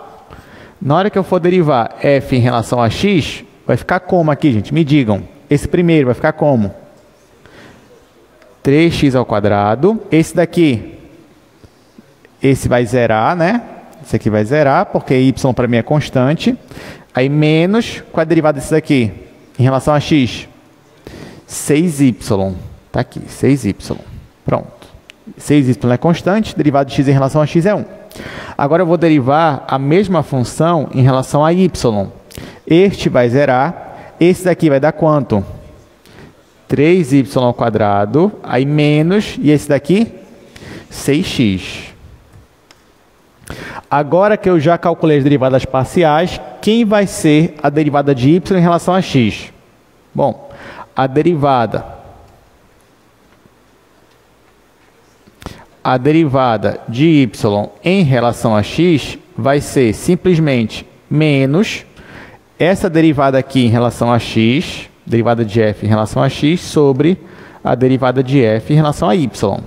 Speaker 1: Na hora que eu for derivar f em relação a x, vai ficar como aqui, gente? Me digam. Esse primeiro vai ficar como? 3x ao quadrado. Esse daqui, esse vai zerar, né? Esse aqui vai zerar, porque y para mim é constante. Aí menos, qual é a derivada desse daqui? Em relação a x? 6y. Tá aqui, 6y. Pronto. 6y é constante, derivada de x em relação a x é 1. Agora eu vou derivar a mesma função em relação a y. Este vai zerar. Esse daqui vai dar quanto? 3y ao quadrado, aí menos, e esse daqui? 6x. Agora que eu já calculei as derivadas parciais, quem vai ser a derivada de y em relação a x? Bom, a derivada de y em relação a x vai ser simplesmente menos essa derivada aqui em relação a x, derivada de f em relação a x, sobre a derivada de f em relação a y.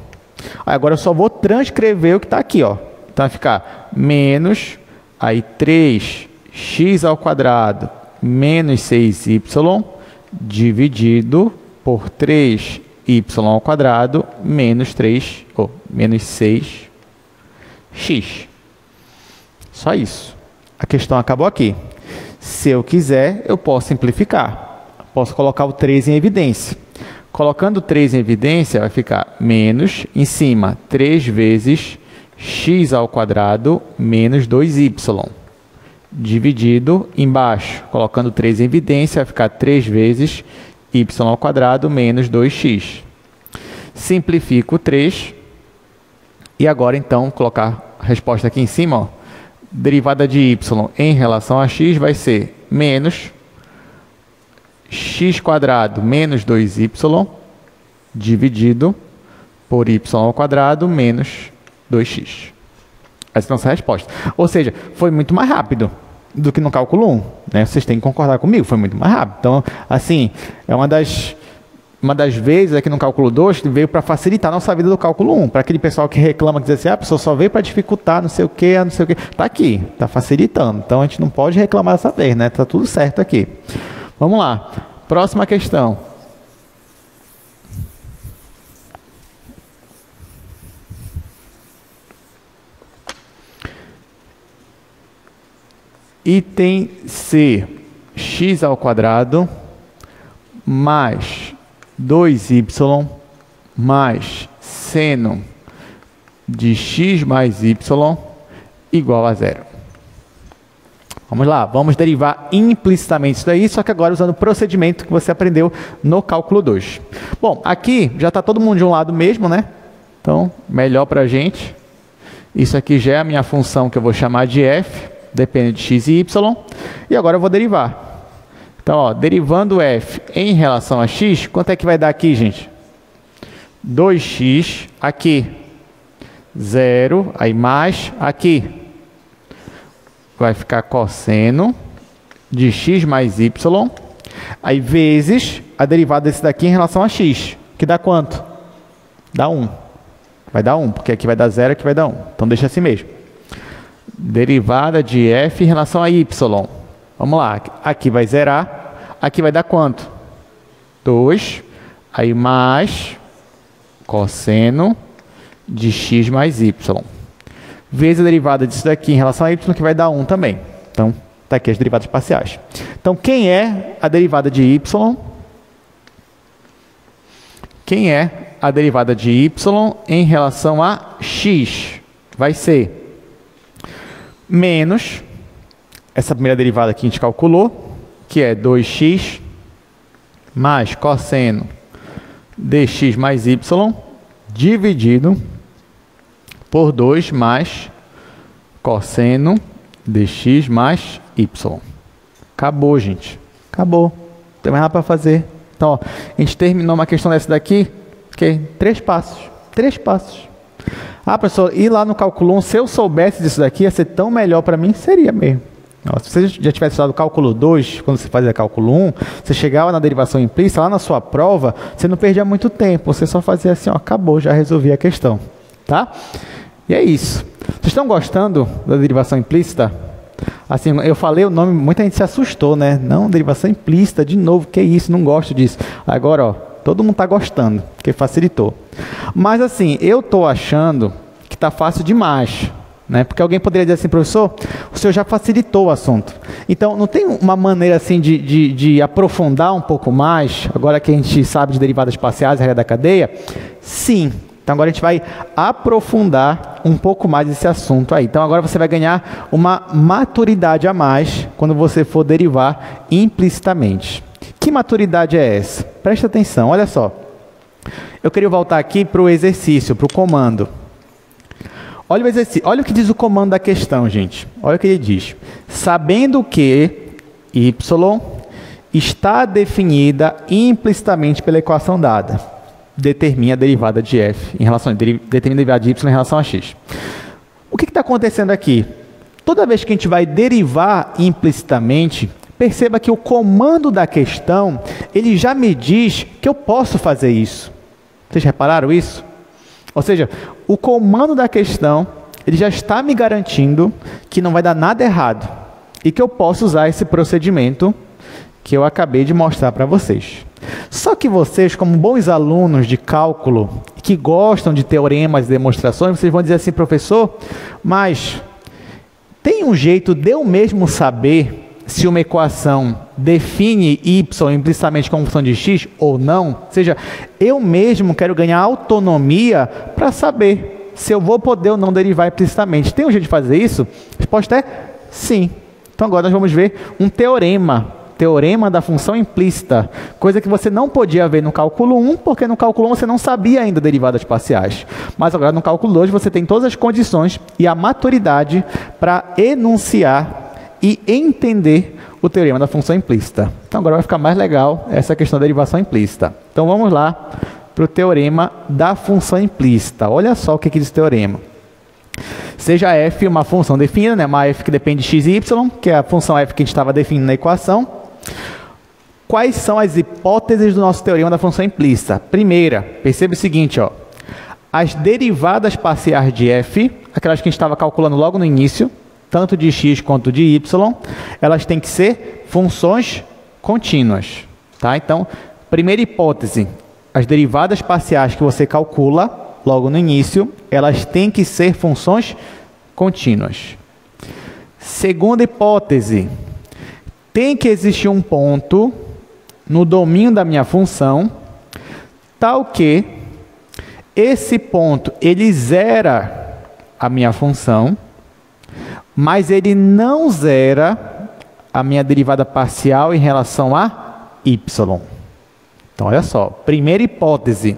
Speaker 1: Agora eu só vou transcrever o que está aqui, ó. Então vai ficar menos, aí 3x ao quadrado menos 6y dividido por 3y ao quadrado menos 6x. Só isso. A questão acabou aqui. Se eu quiser, eu posso simplificar. Posso colocar o 3 em evidência. Colocando o 3 em evidência, vai ficar menos, em cima, 3 vezes x ao quadrado menos 2y. Dividido embaixo. Colocando 3 em evidência, vai ficar 3 vezes y ao quadrado menos 2x. Simplifico o 3. E agora, então, colocar a resposta aqui em cima, ó. Derivada de y em relação a x vai ser menos x quadrado menos 2y dividido por y ao quadrado menos 2x. Essa é a nossa resposta. Ou seja, foi muito mais rápido do que no cálculo 1. Né? Vocês têm que concordar comigo, foi muito mais rápido. Então, assim, é uma das vezes aqui no cálculo 2 que veio para facilitar a nossa vida do cálculo 1. Para aquele pessoal que reclama, que diz assim, a pessoa só veio para dificultar, não sei o que. Está aqui, está facilitando. Então, a gente não pode reclamar dessa vez, né? Está tudo certo aqui. Vamos lá. Próxima questão. Item C, x ao quadrado mais 2y mais seno de x mais y igual a 0. Vamos lá, vamos derivar implicitamente isso daí, só que agora usando o procedimento que você aprendeu no cálculo 2. Bom, aqui já está todo mundo de um lado mesmo, né? Então, melhor para a gente. Isso aqui já é a minha função que eu vou chamar de f, depende de x e y. E agora eu vou derivar. Então, ó, derivando f em relação a x, quanto é que vai dar aqui, gente? 2x aqui, 0, aí mais aqui. Vai ficar cosseno de x mais y, aí vezes a derivada desse daqui em relação a x, que dá quanto? Dá 1. Vai dar 1, porque aqui vai dar 0, aqui vai dar 1. Então, deixa assim mesmo. Derivada de f em relação a y. Vamos lá, aqui vai zerar, aqui vai dar quanto? 2, aí mais cosseno de x mais y. Vezes a derivada disso daqui em relação a y, que vai dar 1 também. Então, está aqui as derivadas parciais. Então, quem é a derivada de y? Quem é a derivada de y em relação a x? Vai ser menos essa primeira derivada que a gente calculou, que é 2x mais cosseno dx mais y, dividido por 2 mais cosseno dx mais y. Acabou, gente. Acabou. Não tem mais nada para fazer. Então, ó, a gente terminou uma questão dessa daqui, que 3 passos. 3 passos. Ah, professor, e lá no cálculo 1, se eu soubesse disso daqui, ia ser tão melhor para mim? Seria mesmo. Se você já tivesse estudado o cálculo 2, quando você fazia cálculo 1, você chegava na derivação implícita, lá na sua prova, você não perdia muito tempo. Você só fazia assim, ó, acabou, já resolvi a questão. Tá? E é isso. Vocês estão gostando da derivação implícita? Assim, eu falei o nome, muita gente se assustou, né? Não, derivação implícita, de novo, que isso, não gosto disso. Agora, ó, todo mundo está gostando, porque facilitou. Mas assim, eu estou achando que está fácil demais, né? Porque alguém poderia dizer assim, professor, o senhor já facilitou o assunto. Então, não tem uma maneira assim de aprofundar um pouco mais, agora que a gente sabe de derivadas parciais, regra da cadeia? Sim. Então, agora a gente vai aprofundar um pouco mais esse assunto aí. Então, agora você vai ganhar uma maturidade a mais quando você for derivar implicitamente. Que maturidade é essa? Presta atenção, olha só. Eu queria voltar aqui para o exercício, para o comando. Olha o exercício, olha o que diz o comando da questão, gente. Olha o que ele diz. Sabendo que y está definida implicitamente pela equação dada, determina a derivada de f em relação determina a derivada de y em relação a x. O que está acontecendo aqui? Toda vez que a gente vai derivar implicitamente, perceba que o comando da questão, ele já me diz que eu posso fazer isso. Vocês repararam isso? Ou seja, o comando da questão, ele já está me garantindo que não vai dar nada errado e que eu posso usar esse procedimento que eu acabei de mostrar para vocês. Só que vocês, como bons alunos de cálculo, que gostam de teoremas e demonstrações, vocês vão dizer assim, professor, mas tem um jeito de eu mesmo saber se uma equação define y implicitamente como função de x ou não? Ou seja, eu mesmo quero ganhar autonomia para saber se eu vou poder ou não derivar implicitamente. Tem um jeito de fazer isso? A resposta é sim. Então agora nós vamos ver um teorema da função implícita, coisa que você não podia ver no cálculo 1, porque no cálculo 1 você não sabia ainda derivadas parciais. Mas agora no cálculo 2 você tem todas as condições e a maturidade para enunciar e entender o teorema da função implícita. Então agora vai ficar mais legal essa questão da derivação implícita. Então vamos lá para o teorema da função implícita. Olha só o que diz o teorema. Seja f uma função definida, né, uma f que depende de x e y, que é a função f que a gente estava definindo na equação. Quais são as hipóteses do nosso teorema da função implícita? Primeira, perceba o seguinte, ó, as derivadas parciais de f, aquelas que a gente estava calculando logo no início, tanto de x quanto de y, elas têm que ser funções contínuas. Tá? Então, primeira hipótese, as derivadas parciais que você calcula logo no início, elas têm que ser funções contínuas. Segunda hipótese, tem que existir um ponto no domínio da minha função, tal que esse ponto ele zera a minha função, mas ele não zera a minha derivada parcial em relação a y. Então, olha só, primeira hipótese,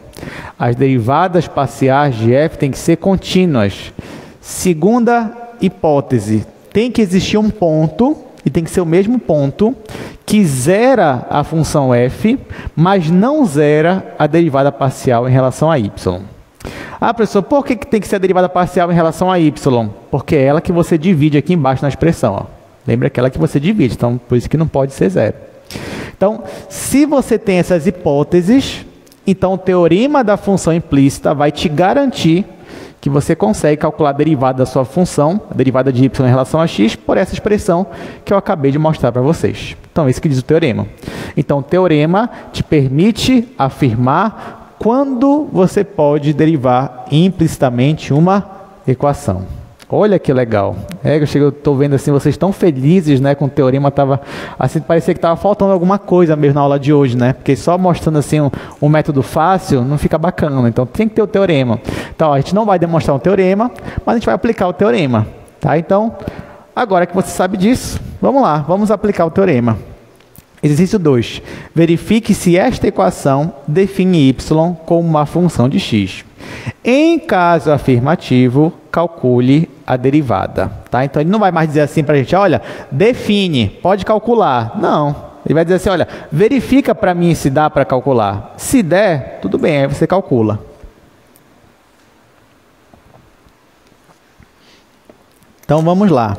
Speaker 1: as derivadas parciais de f têm que ser contínuas. Segunda hipótese, tem que existir um ponto, e tem que ser o mesmo ponto, que zera a função f, mas não zera a derivada parcial em relação a y. Ah, professor, por que tem que ser a derivada parcial em relação a y? Porque é ela que você divide aqui embaixo na expressão. Ó. Lembra aquela que você divide, então por isso que não pode ser zero. Então, se você tem essas hipóteses, então o teorema da função implícita vai te garantir que você consegue calcular a derivada da sua função, a derivada de y em relação a x, por essa expressão que eu acabei de mostrar para vocês. Então, isso que diz o teorema. Então, o teorema te permite afirmar quando você pode derivar implicitamente uma equação. Olha que legal. Eu estou vendo assim, vocês estão felizes, né, com o teorema. Assim, parecia que estava faltando alguma coisa mesmo na aula de hoje, né? Porque só mostrando assim um método fácil não fica bacana. Então tem que ter o teorema. Então ó, a gente não vai demonstrar um teorema, mas a gente vai aplicar o teorema. Tá? Então, agora que você sabe disso, vamos lá, vamos aplicar o teorema. Exercício 2. Verifique se esta equação define y como uma função de x. Em caso afirmativo, calcule a derivada. Tá? Então, ele não vai mais dizer assim para a gente, olha, define, pode calcular. Não. Ele vai dizer assim, olha, verifica para mim se dá para calcular. Se der, tudo bem, aí você calcula. Então, vamos lá.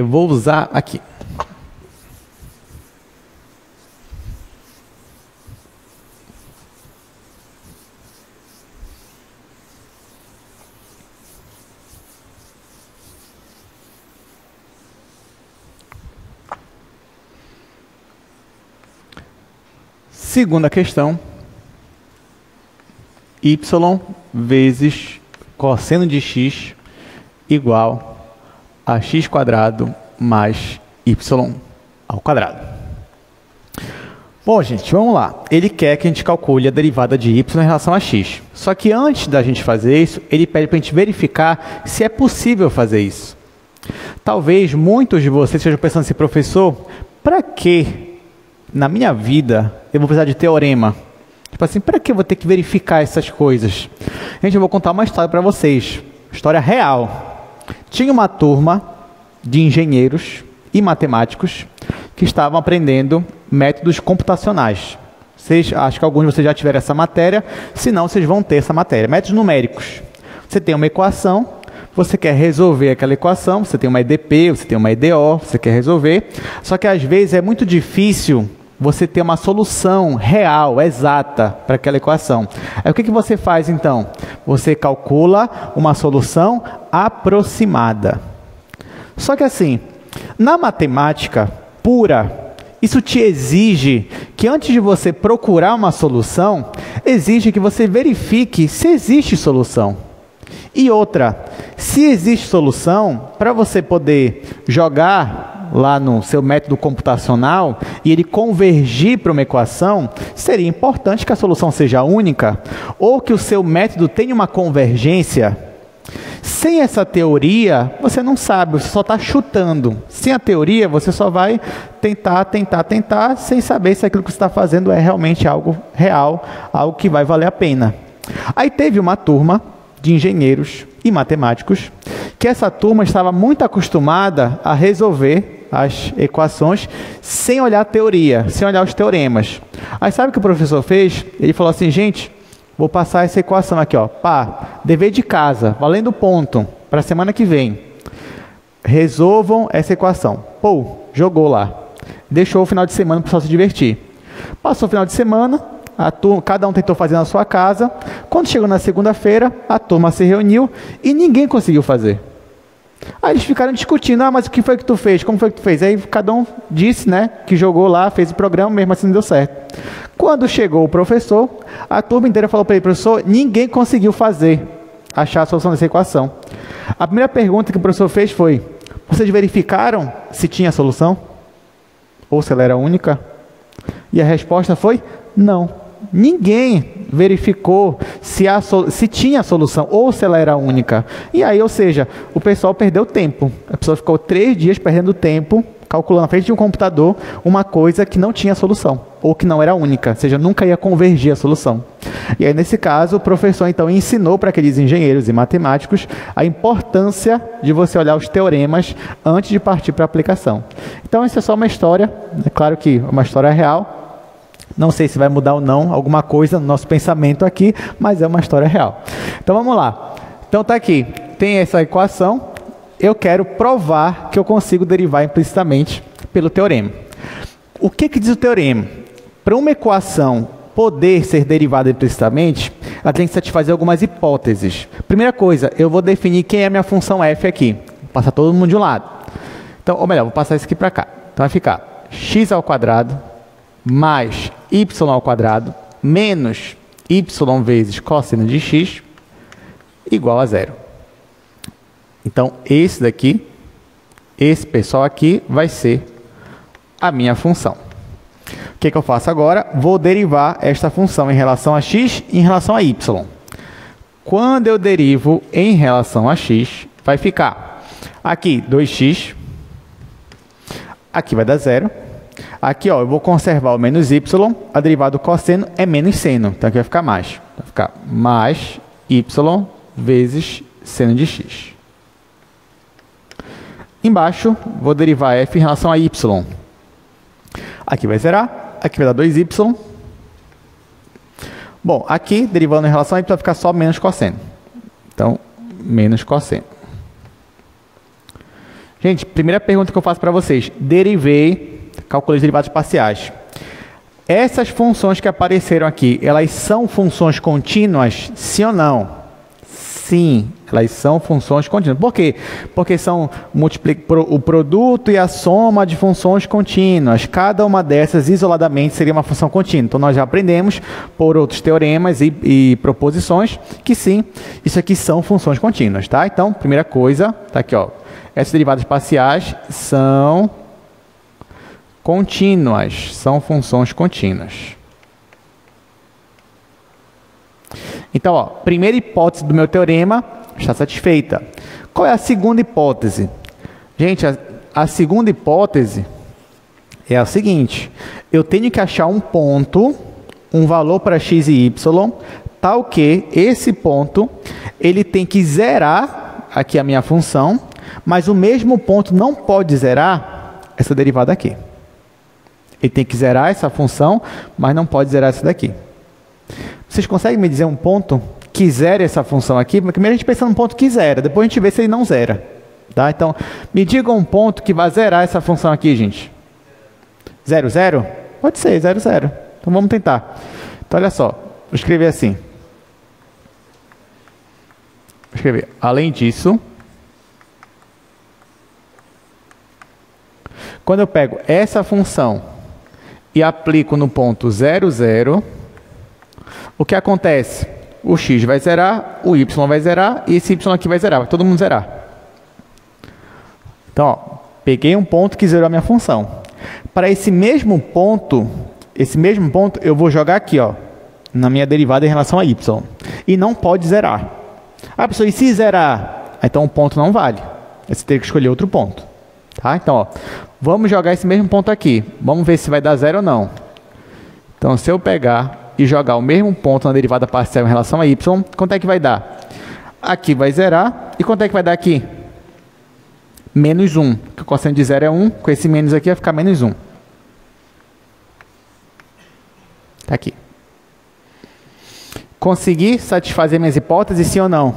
Speaker 1: Vou usar aqui. Segunda questão, y vezes cosseno de x igual a x² mais y ao quadrado. Bom, gente, vamos lá. Ele quer que a gente calcule a derivada de y em relação a x. Só que antes da gente fazer isso, ele pede para a gente verificar se é possível fazer isso. Talvez muitos de vocês estejam pensando assim, professor, para que na minha vida eu vou precisar de teorema? Tipo assim, para que eu vou ter que verificar essas coisas? Gente, eu vou contar uma história para vocês. História real. Tinha uma turma de engenheiros e matemáticos que estavam aprendendo métodos computacionais. Acho que alguns de vocês já tiveram essa matéria, se não, vocês vão ter essa matéria. Métodos numéricos. Você tem uma equação, você quer resolver aquela equação, você tem uma EDP, você tem uma EDO, você quer resolver, só que às vezes é muito difícil você ter uma solução real, exata, para aquela equação. Aí o que você faz então? Você calcula uma solução aproximada. Só que assim, na matemática pura, isso te exige que antes de você procurar uma solução, exige que você verifique se existe solução. E outra, se existe solução, para você poder jogar lá no seu método computacional e ele convergir para uma equação, seria importante que a solução seja única ou que o seu método tenha uma convergência. Sem essa teoria, você não sabe, você só está chutando. Sem a teoria, você só vai tentar, sem saber se aquilo que você está fazendo é realmente algo real, algo que vai valer a pena. Aí teve uma turma de engenheiros e matemáticos, que essa turma estava muito acostumada a resolver as equações sem olhar a teoria, sem olhar os teoremas. Aí sabe o que o professor fez? Ele falou assim, gente, vou passar essa equação aqui, ó, dever de casa, valendo ponto, para a semana que vem. Resolvam essa equação. Jogou lá. Deixou o final de semana para o pessoal se divertir. Passou o final de semana, cada um tentou fazer na sua casa. Quando chegou na segunda-feira, a turma se reuniu e ninguém conseguiu fazer. Aí eles ficaram discutindo, mas o que foi que tu fez? Como foi que tu fez? Aí cada um disse, que jogou lá, fez o programa, mesmo assim não deu certo. Quando chegou o professor, a turma inteira falou para ele, professor, ninguém conseguiu achar a solução dessa equação. A primeira pergunta que o professor fez foi, vocês verificaram se tinha solução? Ou se ela era única? E a resposta foi, não. Ninguém verificou se tinha solução ou se ela era única. E aí, ou seja, o pessoal perdeu tempo. A pessoa ficou 3 dias perdendo tempo, calculando na frente de um computador uma coisa que não tinha solução, ou que não era única, ou seja, nunca ia convergir a solução. E aí, nesse caso, o professor, então, ensinou para aqueles engenheiros e matemáticos a importância de você olhar os teoremas antes de partir para a aplicação. Então, isso é só uma história, é claro que é uma história real. Não sei se vai mudar ou não alguma coisa no nosso pensamento aqui, mas é uma história real. Então, vamos lá. Então, está aqui. Tem essa equação. Eu quero provar que eu consigo derivar implicitamente pelo teorema. O que diz o teorema? Para uma equação poder ser derivada implicitamente, ela tem que satisfazer algumas hipóteses. Primeira coisa, eu vou definir quem é a minha função f aqui. Vou passar todo mundo de um lado. Então, ou melhor, vou passar isso aqui para cá. Então, vai ficar x² mais y² menos y vezes cosseno de x igual a 0. Então, esse pessoal aqui vai ser a minha função. O que eu faço agora? Vou derivar esta função em relação a x e em relação a y. Quando eu derivo em relação a x, vai ficar aqui 2x, aqui vai dar 0. Aqui, eu vou conservar o menos y, a derivada do cosseno é menos seno, então aqui vai ficar mais. Vai ficar mais y vezes seno de x. Embaixo, vou derivar f em relação a y. Aqui vai zerar, aqui vai dar 2y. Bom, aqui, derivando em relação a y, vai ficar só menos cosseno. Então, menos cosseno. Gente, primeira pergunta que eu faço para vocês. Calculei os derivados parciais. Essas funções que apareceram aqui, elas são funções contínuas? Sim ou não? Sim, elas são funções contínuas. Por quê? Porque são o produto e a soma de funções contínuas. Cada uma dessas, isoladamente, seria uma função contínua. Então, nós já aprendemos, por outros teoremas e proposições, que sim, isso aqui são funções contínuas. Tá? Então, primeira coisa, está aqui, essas derivadas parciais são contínuas, são funções contínuas. Então, primeira hipótese do meu teorema está satisfeita. Qual é a segunda hipótese? Gente, a segunda hipótese é a seguinte. Eu tenho que achar um ponto, um valor para x e y, tal que esse ponto ele tem que zerar aqui a minha função, mas o mesmo ponto não pode zerar essa derivada aqui. Ele tem que zerar essa função, mas não pode zerar essa daqui. Vocês conseguem me dizer um ponto que zere essa função aqui? Primeiro a gente pensa num ponto que zera, depois a gente vê se ele não zera. Tá? Então, me diga um ponto que vai zerar essa função aqui, gente. 0, 0? Pode ser, 0, 0. Então vamos tentar. Então olha só, vou escrever assim. Vou escrever, além disso, quando eu pego essa função e aplico no ponto 0, 0, o que acontece? O x vai zerar, o y vai zerar e esse y aqui vai zerar, vai todo mundo zerar. Então, ó, peguei um ponto que zerou a minha função. Para esse mesmo ponto eu vou jogar aqui, ó, na minha derivada em relação a y. E não pode zerar. Ah, pessoal, e se zerar? Então o ponto não vale. Você tem que escolher outro ponto. Tá? Então, ó, vamos jogar esse mesmo ponto aqui. Vamos ver se vai dar zero ou não. Então, se eu pegar e jogar o mesmo ponto na derivada parcial em relação a y, quanto é que vai dar? Aqui vai zerar. E quanto é que vai dar aqui? Menos 1. Porque o cosseno de zero é 1. Com esse menos aqui vai ficar menos 1. Está aqui. Consegui satisfazer minhas hipóteses, sim ou não?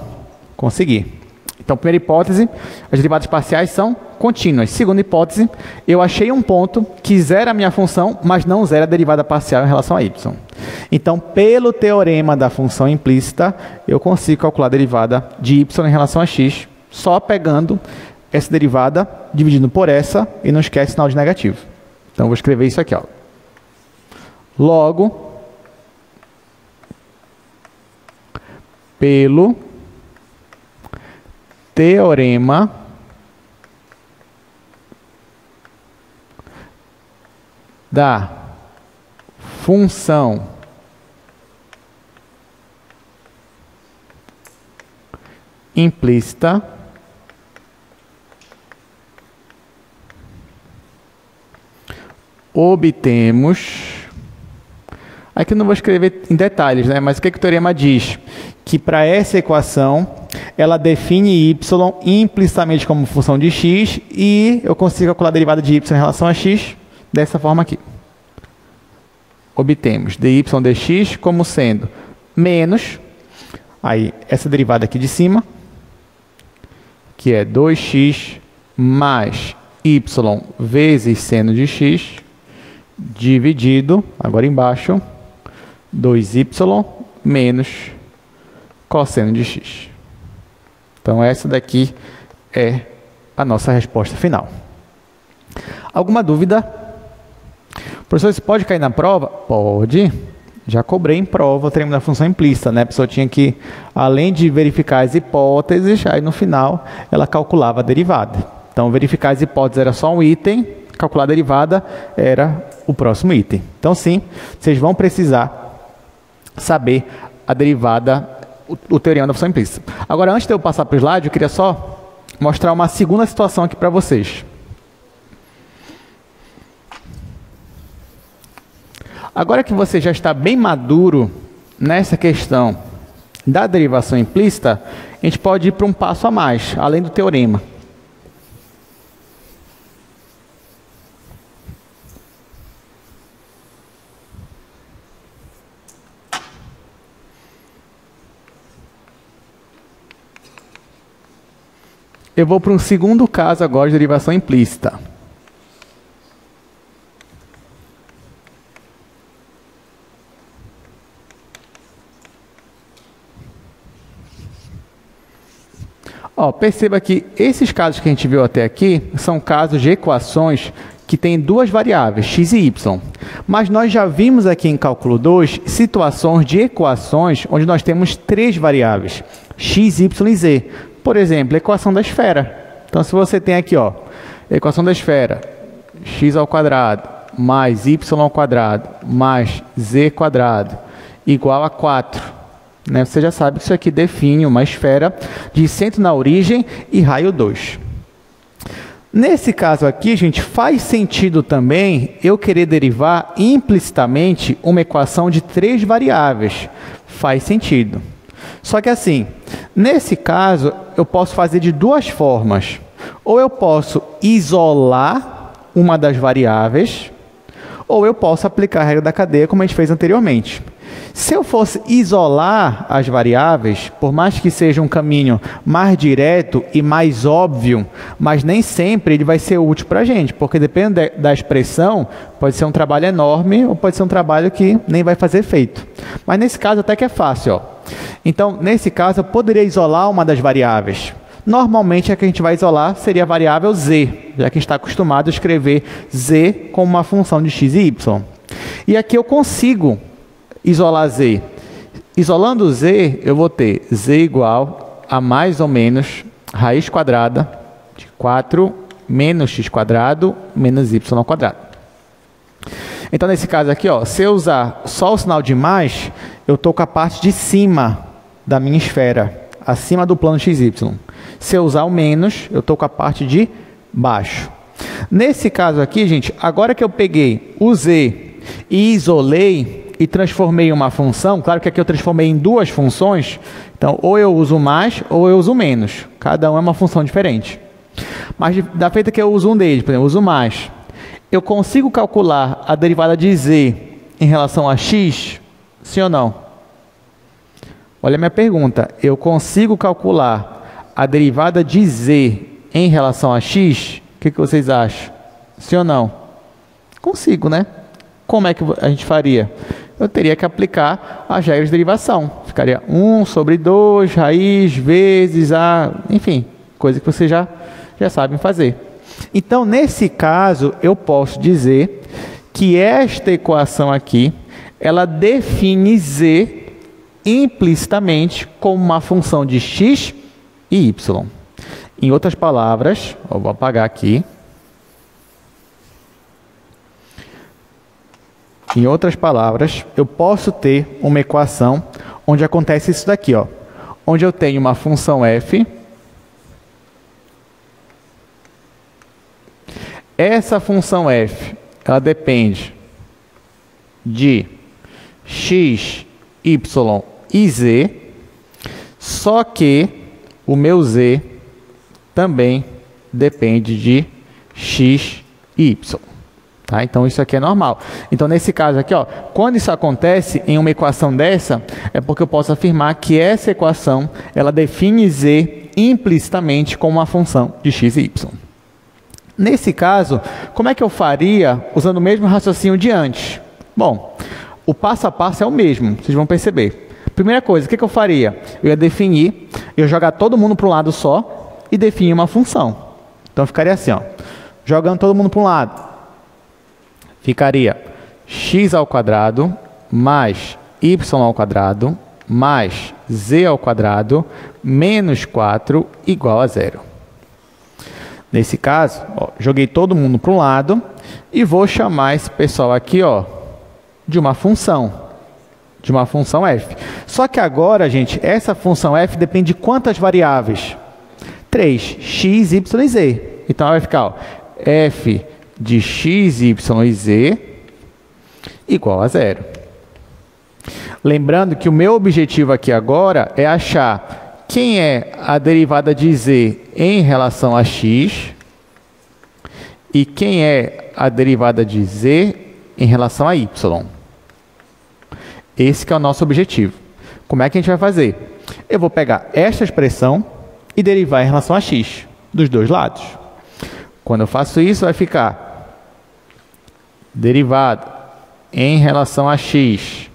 Speaker 1: Consegui. Então, primeira hipótese, as derivadas parciais são contínuas. Segunda hipótese, eu achei um ponto que zera a minha função, mas não zera a derivada parcial em relação a y. Então, pelo teorema da função implícita, eu consigo calcular a derivada de y em relação a x, só pegando essa derivada, dividindo por essa, e não esquece o sinal de negativo. Então, eu vou escrever isso aqui, ó. Logo, pelo teorema da função implícita, obtemos... Aqui eu não vou escrever em detalhes, né? Mas o que o teorema diz? Que para essa equação, ela define y implicitamente como função de x e eu consigo calcular a derivada de y em relação a x dessa forma aqui. Obtemos dy dx como sendo menos, aí essa derivada aqui de cima, que é 2x mais y vezes seno de x, dividido, agora embaixo, 2y menos cosseno de x. Então, essa daqui é a nossa resposta final. Alguma dúvida? Professor, isso pode cair na prova? Pode. Já cobrei em prova o teorema da função implícita, né? A pessoa tinha que, além de verificar as hipóteses, aí no final ela calculava a derivada. Então, verificar as hipóteses era só um item, calcular a derivada era o próximo item. Então, sim, vocês vão precisar saber a derivada, o teorema da função implícita. Agora, antes de eu passar para o slide, eu queria só mostrar uma segunda situação aqui para vocês. Agora que você já está bem maduro nessa questão da derivação implícita, a gente pode ir para um passo a mais, além do teorema. Eu vou para um segundo caso agora de derivação implícita. Ó, perceba que esses casos que a gente viu até aqui são casos de equações que têm duas variáveis, x e y. Mas nós já vimos aqui em cálculo 2 situações de equações onde nós temos três variáveis, x, y e z. Por exemplo, a equação da esfera. Então, se você tem aqui, ó, a equação da esfera, x² mais y² mais z² igual a 4. Né? Você já sabe que isso aqui define uma esfera de centro na origem e raio 2. Nesse caso aqui, gente, faz sentido também eu querer derivar implicitamente uma equação de três variáveis. Faz sentido. Só que assim, nesse caso, eu posso fazer de duas formas. Ou eu posso isolar uma das variáveis, ou eu posso aplicar a regra da cadeia, como a gente fez anteriormente. Se eu fosse isolar as variáveis, por mais que seja um caminho mais direto e mais óbvio, mas nem sempre ele vai ser útil para a gente, porque depende da expressão, pode ser um trabalho enorme ou pode ser um trabalho que nem vai fazer efeito. Mas nesse caso até que é fácil, ó. Então, nesse caso, eu poderia isolar uma das variáveis. Normalmente, a que a gente vai isolar seria a variável z, já que a gente está acostumado a escrever z como uma função de x e y. E aqui eu consigo isolar z. Isolando z, eu vou ter z igual a mais ou menos raiz quadrada de 4 menos x quadrado menos y ao quadrado. Então, nesse caso aqui, ó, se eu usar só o sinal de mais, eu estou com a parte de cima da minha esfera, acima do plano xy. Se eu usar o menos, eu estou com a parte de baixo. Nesse caso aqui, gente, agora que eu peguei o z e isolei e transformei em uma função, claro que aqui eu transformei em duas funções, então ou eu uso mais ou eu uso menos. Cada um é uma função diferente. Mas da feita que eu uso um deles, por exemplo, eu uso mais, eu consigo calcular a derivada de z em relação a x? Sim ou não? Olha a minha pergunta. Eu consigo calcular a derivada de z em relação a x? O que vocês acham? Sim ou não? Consigo, né? Como é que a gente faria? Eu teria que aplicar as regras de derivação. Ficaria 1 sobre 2, raiz, vezes a... Enfim, coisa que vocês já sabem fazer. Então, nesse caso, eu posso dizer que esta equação aqui, ela define z implicitamente como uma função de x e y. Em outras palavras, eu vou apagar aqui. Em outras palavras, eu posso ter uma equação onde acontece isso daqui, ó, onde eu tenho uma função f. Essa função f, ela depende de x, y e z, só que o meu z também depende de x e y. Tá? Então, isso aqui é normal. Então, nesse caso aqui, ó, quando isso acontece em uma equação dessa, é porque eu posso afirmar que essa equação ela define z implicitamente como uma função de x e y. Nesse caso, como é que eu faria usando o mesmo raciocínio de antes? Bom, o passo a passo é o mesmo, vocês vão perceber. Primeira coisa, o que eu faria? Eu ia definir, eu ia jogar todo mundo para um lado só e definir uma função. Então, ficaria assim, ó, jogando todo mundo para um lado. Ficaria x ao quadrado mais y ao quadrado mais z ao quadrado menos 4 igual a 0. Nesse caso, ó, joguei todo mundo para um lado e vou chamar esse pessoal aqui, ó, de uma função f. Só que agora, gente, essa função f depende de quantas variáveis? 3, x, y e z. Então, vai ficar, ó, f de x, y e z igual a 0. Lembrando que o meu objetivo aqui agora é achar quem é a derivada de z em relação a x e quem é a derivada de z em relação a y. Esse que é o nosso objetivo. Como é que a gente vai fazer? Eu vou pegar esta expressão e derivar em relação a x, dos dois lados. Quando eu faço isso, vai ficar derivada em relação a x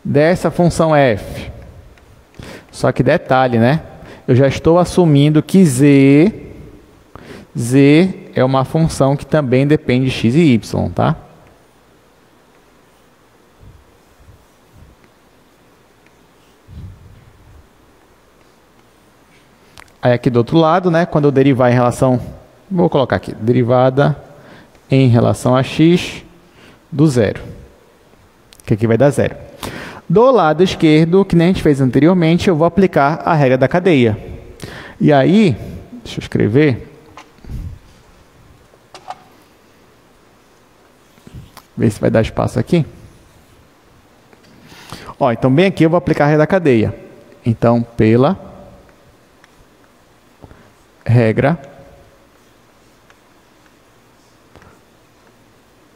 Speaker 1: dessa função f. Só que detalhe, né? Eu já estou assumindo que z é uma função que também depende de x e y, tá? Aí aqui do outro lado, né, quando eu derivar em relação, vou colocar aqui, derivada em relação a x do zero, que aqui vai dar 0. Do lado esquerdo, que nem a gente fez anteriormente, eu vou aplicar a regra da cadeia. E aí, deixa eu escrever, ver se vai dar espaço aqui. Ó, então bem aqui eu vou aplicar a regra da cadeia. Então, pela regra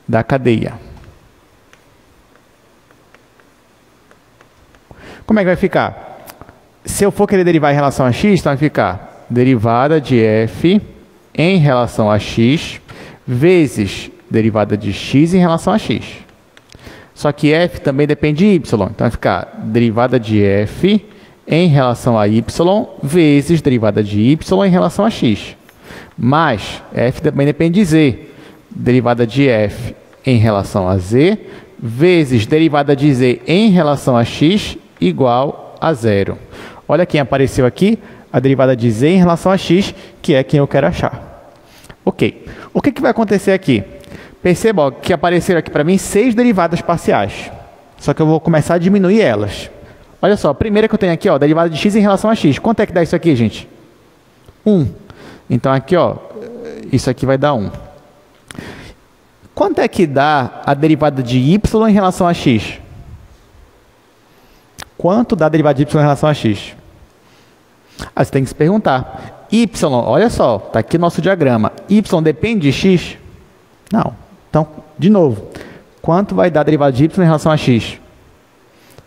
Speaker 1: da cadeia. Como é que vai ficar? Se eu for querer derivar em relação a x, então vai ficar derivada de f em relação a x vezes derivada de x em relação a x. Só que f também depende de y, então vai ficar derivada de f em relação a y vezes derivada de y em relação a x. Mais f também depende de z, derivada de f em relação a z vezes derivada de z em relação a x igual a zero. Olha quem apareceu aqui, a derivada de z em relação a x, que é quem eu quero achar. Ok. O que vai acontecer aqui? Perceba ó, que apareceram aqui para mim 6 derivadas parciais. Só que eu vou começar a diminuir elas. Olha só, a primeira que eu tenho aqui, ó, derivada de x em relação a x. Quanto é que dá isso aqui, gente? 1. Então aqui, ó, isso aqui vai dar 1. Quanto é que dá a derivada de y em relação a x? Quanto dá a derivada de y em relação a x? Aí você tem que se perguntar. Y, olha só, está aqui o nosso diagrama. Y depende de x? Não. Então, de novo, quanto vai dar a derivada de y em relação a x?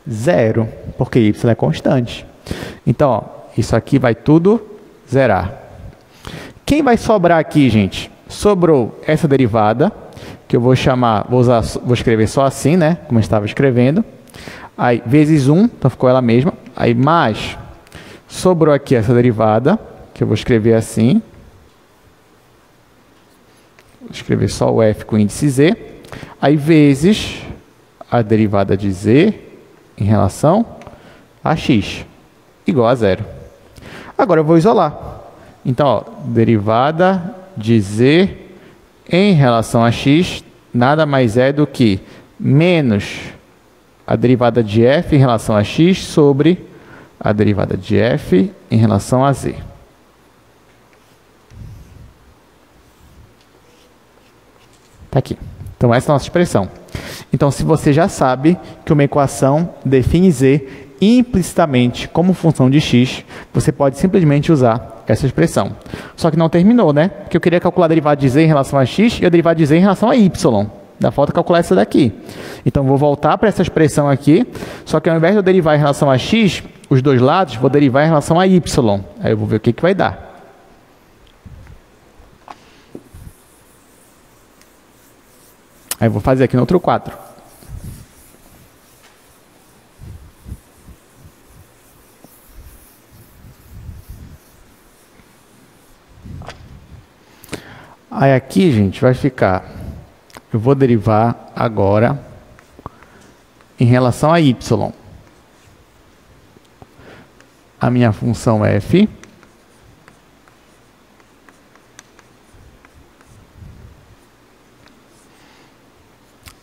Speaker 1: 0, porque y é constante. Então, ó, isso aqui vai tudo zerar. Quem vai sobrar aqui, gente? Sobrou essa derivada, que eu vou chamar, vou escrever só assim, né? Como eu estava escrevendo. Aí, vezes 1, então ficou ela mesma. Aí, mais, sobrou aqui essa derivada, que eu vou escrever assim. Vou escrever só o f com índice z. Aí, vezes a derivada de z em relação a x, igual a zero. Agora, eu vou isolar. Então, ó, derivada de z em relação a x nada mais é do que menos a derivada de f em relação a x sobre a derivada de f em relação a z. Está aqui. Então, essa é a nossa expressão. Então, se você já sabe que uma equação define z implicitamente como função de x, você pode simplesmente usar essa expressão. Só que não terminou, né? Porque eu queria calcular a derivada de z em relação a x e a derivada de z em relação a y. Dá falta calcular essa daqui. Então, vou voltar para essa expressão aqui, só que ao invés de eu derivar em relação a x, os dois lados, vou derivar em relação a y. Aí eu vou ver o que vai dar. Aí eu vou fazer aqui no outro quadro. Aí aqui, gente, vai ficar... Eu vou derivar agora em relação a y. A minha função f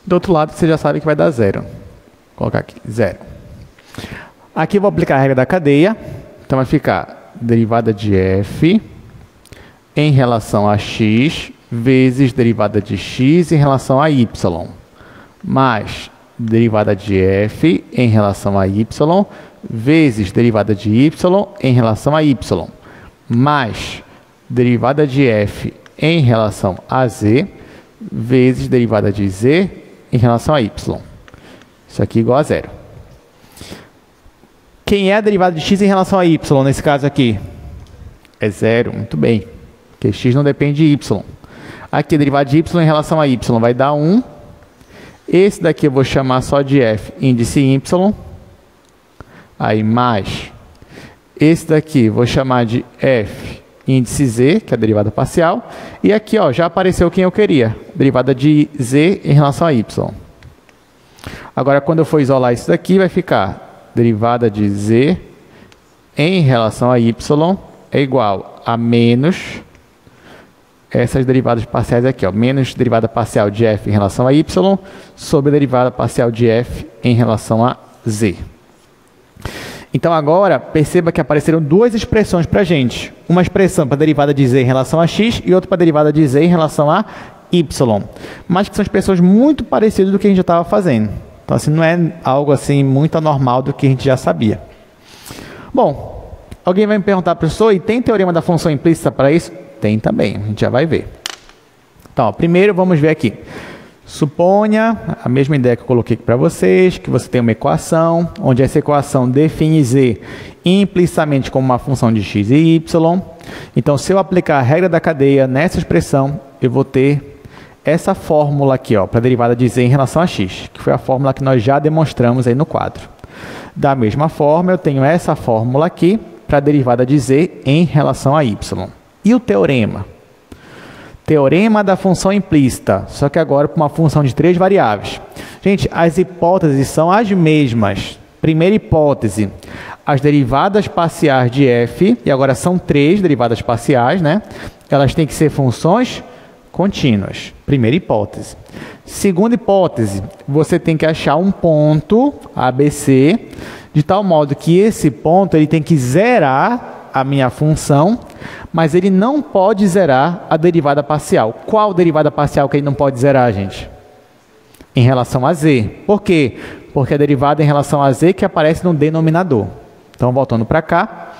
Speaker 1: do outro lado, você já sabe que vai dar zero. Vou colocar aqui, zero. Aqui eu vou aplicar a regra da cadeia. Então, vai ficar derivada de f em relação a x vezes derivada de x em relação a y, mais derivada de f em relação a y vezes derivada de y em relação a y, mais derivada de f em relação a z vezes derivada de z em relação a y. Isso aqui igual a zero. Quem é a derivada de x em relação a y nesse caso aqui? É zero, muito bem. Porque x não depende de y. Aqui a derivada de y em relação a y vai dar 1. Esse daqui eu vou chamar só de f índice y. Aí mais. Esse daqui eu vou chamar de f índice z, que é a derivada parcial. E aqui ó, já apareceu quem eu queria. Derivada de z em relação a y. Agora, quando eu for isolar isso daqui, vai ficar derivada de z em relação a y é igual a menos essas derivadas parciais aqui, ó, menos derivada parcial de f em relação a y sobre a derivada parcial de f em relação a z. Então, agora, perceba que apareceram duas expressões para a gente. Uma expressão para a derivada de z em relação a x e outra para a derivada de z em relação a y. Mas que são expressões muito parecidas do que a gente já estava fazendo. Então, assim, não é algo assim muito anormal do que a gente já sabia. Bom, alguém vai me perguntar, professor, e tem teorema da função implícita para isso? Tem também, a gente já vai ver. Então, ó, primeiro vamos ver aqui. Suponha a mesma ideia que eu coloquei aqui para vocês, que você tem uma equação, onde essa equação define z implicitamente como uma função de x e y. Então, se eu aplicar a regra da cadeia nessa expressão, eu vou ter essa fórmula aqui, para a derivada de z em relação a x, que foi a fórmula que nós já demonstramos aí no quadro. Da mesma forma, eu tenho essa fórmula aqui para a derivada de z em relação a y. E o teorema? Teorema da função implícita, só que agora para uma função de 3 variáveis. Gente, as hipóteses são as mesmas. Primeira hipótese, as derivadas parciais de f, e agora são 3 derivadas parciais, né? Elas têm que ser funções contínuas. Primeira hipótese. Segunda hipótese, você tem que achar um ponto ABC, de tal modo que esse ponto ele tem que zerar a minha função, mas ele não pode zerar a derivada parcial. Qual derivada parcial que ele não pode zerar, gente? Em relação a z. Por quê? Porque a derivada em relação a z que aparece no denominador. Então, voltando para cá,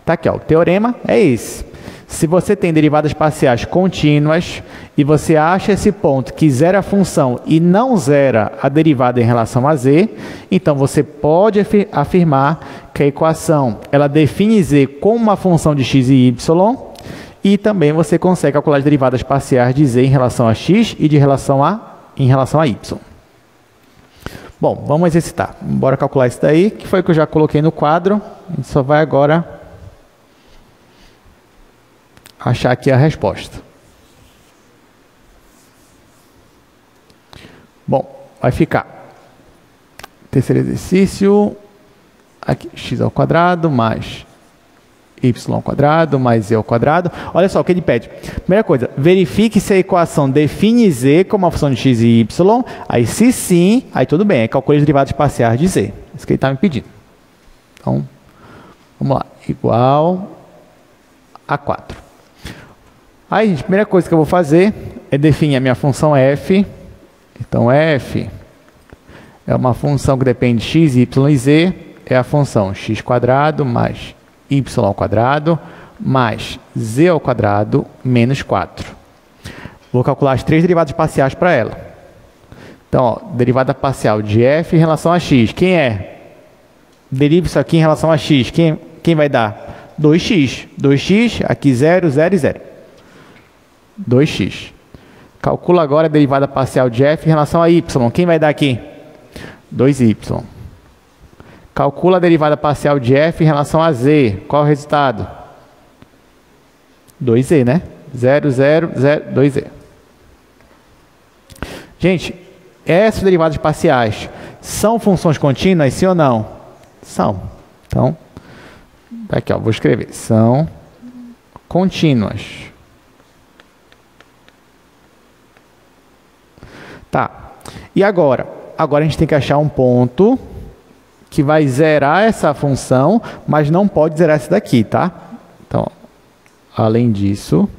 Speaker 1: tá aqui, o teorema é esse. Se você tem derivadas parciais contínuas e você acha esse ponto que zera a função e não zera a derivada em relação a z, então você pode afirmar que a equação ela define z como uma função de x e y, e também você consegue calcular as derivadas parciais de z em relação a x e em relação a y. Bom, vamos exercitar. Bora calcular isso daí, que foi o que eu já coloquei no quadro. A gente só vai agora achar aqui a resposta. Bom, vai ficar terceiro exercício, aqui, x ao quadrado mais y ao quadrado mais z ao quadrado. Olha só o que ele pede. Primeira coisa, verifique se a equação define z como uma função de x e y. Aí, se sim, aí tudo bem. Aí calcule as derivadas parciais de z. Isso que ele está me pedindo. Então, vamos lá. Igual a 4. Aí, gente, a primeira coisa que eu vou fazer é definir a minha função f. Então, f é uma função que depende de x, y e z. É a função x² mais y ao quadrado mais z ao quadrado menos 4. Vou calcular as 3 derivadas parciais para ela. Então, derivada parcial de f em relação a x. Quem é? Deriva isso aqui em relação a x. Quem vai dar? 2x. 2x, aqui 0, 0 e 0. 2x. Calcula agora a derivada parcial de f em relação a y. Quem vai dar aqui? 2y. Calcula a derivada parcial de f em relação a z. Qual é o resultado? 2z, né? 0, 0, 0, 2z. Gente, essas derivadas parciais são funções contínuas, sim ou não? São. Então, aqui, vou escrever. São contínuas. Tá. E agora? Agora a gente tem que achar um ponto que vai zerar essa função, mas não pode zerar essa daqui, tá? Então, além disso,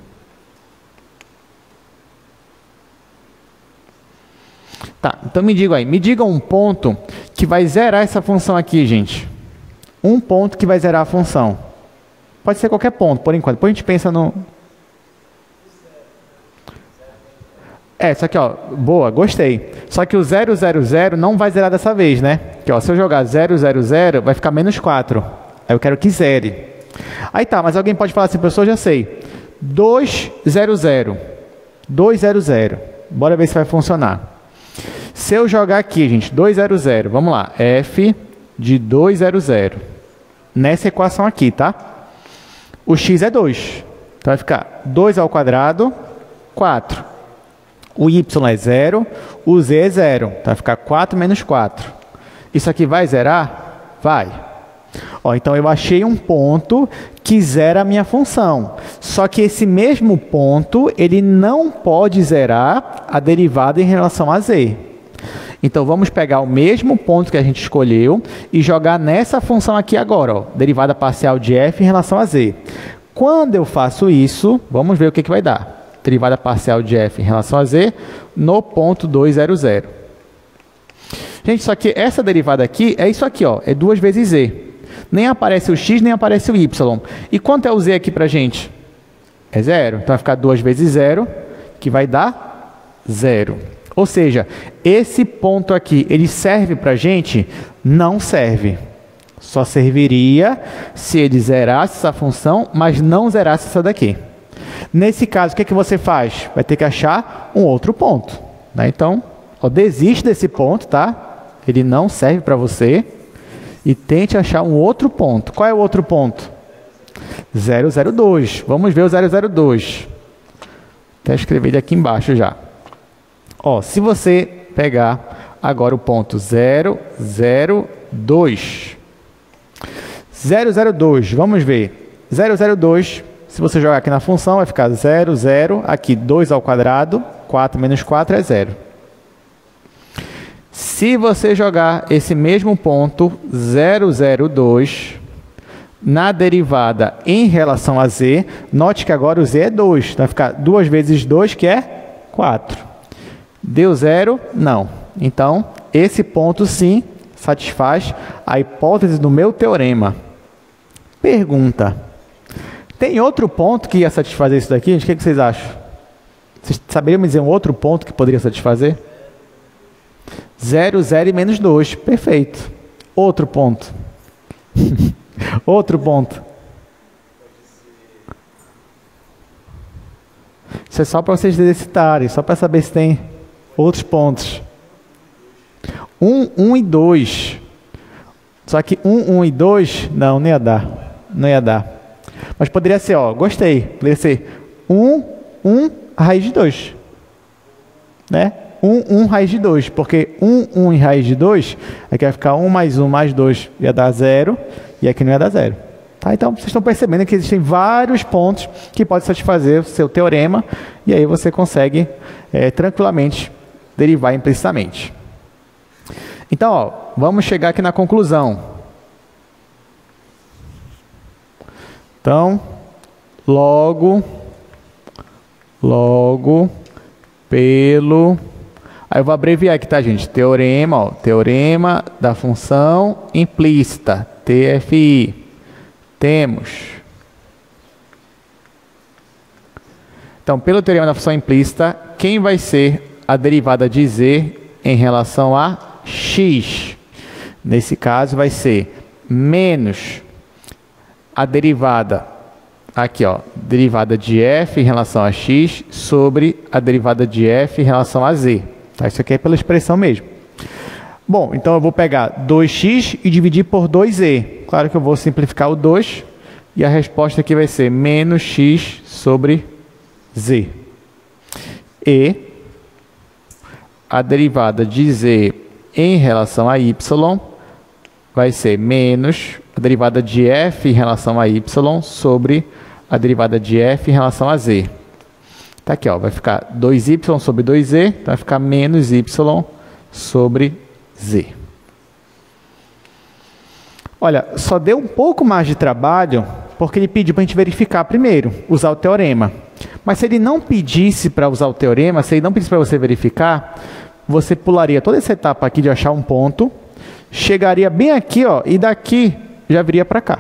Speaker 1: tá, então me diga um ponto que vai zerar essa função aqui, gente. Um ponto que vai zerar a função. Pode ser qualquer ponto, por enquanto. Depois a gente pensa no... Isso aqui, boa, gostei. Só que o 0, 0, 0 não vai zerar dessa vez, né? Aqui, se eu jogar 0, 0, 0, vai ficar menos 4. Aí eu quero que zere. Aí tá, mas alguém pode falar assim, professor, já sei. 2, 0, 0. 2, 0, 0. Bora ver se vai funcionar. Se eu jogar aqui, gente, 2, 0, 0, vamos lá. F de 2, 0, 0. Nessa equação aqui, tá? O x é 2. Então vai ficar 2 ao quadrado, 4. O y é 0, o z é 0. Então vai ficar 4 menos 4. Isso aqui vai zerar? Vai. Então eu achei um ponto que zera a minha função. Só que esse mesmo ponto, ele não pode zerar a derivada em relação a z. Então vamos pegar o mesmo ponto que a gente escolheu e jogar nessa função aqui agora, derivada parcial de f em relação a z. Quando eu faço isso, vamos ver o que vai dar. Derivada parcial de f em relação a z no ponto 2, 0, 0. Gente, só que essa derivada aqui é isso aqui, é 2 vezes z. Nem aparece o x, nem aparece o y. E quanto é o z aqui pra gente? É 0. Então vai ficar 2 vezes 0, que vai dar 0. Ou seja, esse ponto aqui, ele serve para a gente? Não serve. Só serviria se ele zerasse essa função, mas não zerasse essa daqui. Nesse caso, o que você faz? Vai ter que achar um outro ponto. Né? Então, desiste desse ponto, tá? Ele não serve para você. E tente achar um outro ponto. Qual é o outro ponto? 002. Vamos ver o 002. Até escrever ele aqui embaixo já. Se você pegar agora o ponto 002. 002, vamos ver. 002, se você jogar aqui na função, vai ficar 0, 0, aqui 2 ao quadrado, 4 menos 4 é 0. Se você jogar esse mesmo ponto, 002, na derivada em relação a z, note que agora o z é 2. Então vai ficar 2 vezes 2, que é 4. Deu 0? Não. Então, esse ponto sim satisfaz a hipótese do meu teorema. Pergunta. Tem outro ponto que ia satisfazer isso daqui? O que vocês acham? Vocês saberiam me dizer um outro ponto que poderia satisfazer? 0, 0 e menos 2. Perfeito. Outro ponto. Outro ponto. Isso é só para vocês exercitarem, só para saber se tem outros pontos. 1, 1 e 2. Só que 1, 1 e 2, não ia dar. Não ia dar. Mas poderia ser, gostei. Poderia ser 1, 1, raiz de 2. Né? 1, 1, raiz de 2. Porque 1, 1 e raiz de 2, aqui vai ficar 1 mais 1 mais 2, ia dar 0. E aqui não ia dar 0. Tá? Então, vocês estão percebendo que existem vários pontos que podem satisfazer o seu teorema. E aí você consegue tranquilamente derivar implicitamente. Então, vamos chegar aqui na conclusão. Então, logo, pelo... Aí eu vou abreviar aqui, tá, gente? Teorema, teorema da função implícita, TFI. Temos. Então, pelo teorema da função implícita, quem vai ser a derivada de z em relação a x? Nesse caso, vai ser menos a derivada, aqui, derivada de f em relação a x sobre a derivada de f em relação a z. Tá? Isso aqui é pela expressão mesmo. Bom, então eu vou pegar 2x e dividir por 2z. Claro que eu vou simplificar o 2 e a resposta aqui vai ser menos x sobre z. E a derivada de z em relação a y vai ser menos a derivada de f em relação a y sobre a derivada de f em relação a z. Tá aqui, vai ficar 2y sobre 2z, então vai ficar menos y sobre z. Olha, só deu um pouco mais de trabalho, porque ele pediu para a gente verificar primeiro, usar o teorema. Mas se ele não pedisse para usar o teorema, se ele não pedisse para você verificar, você pularia toda essa etapa aqui de achar um ponto, chegaria bem aqui, e daqui já viria para cá.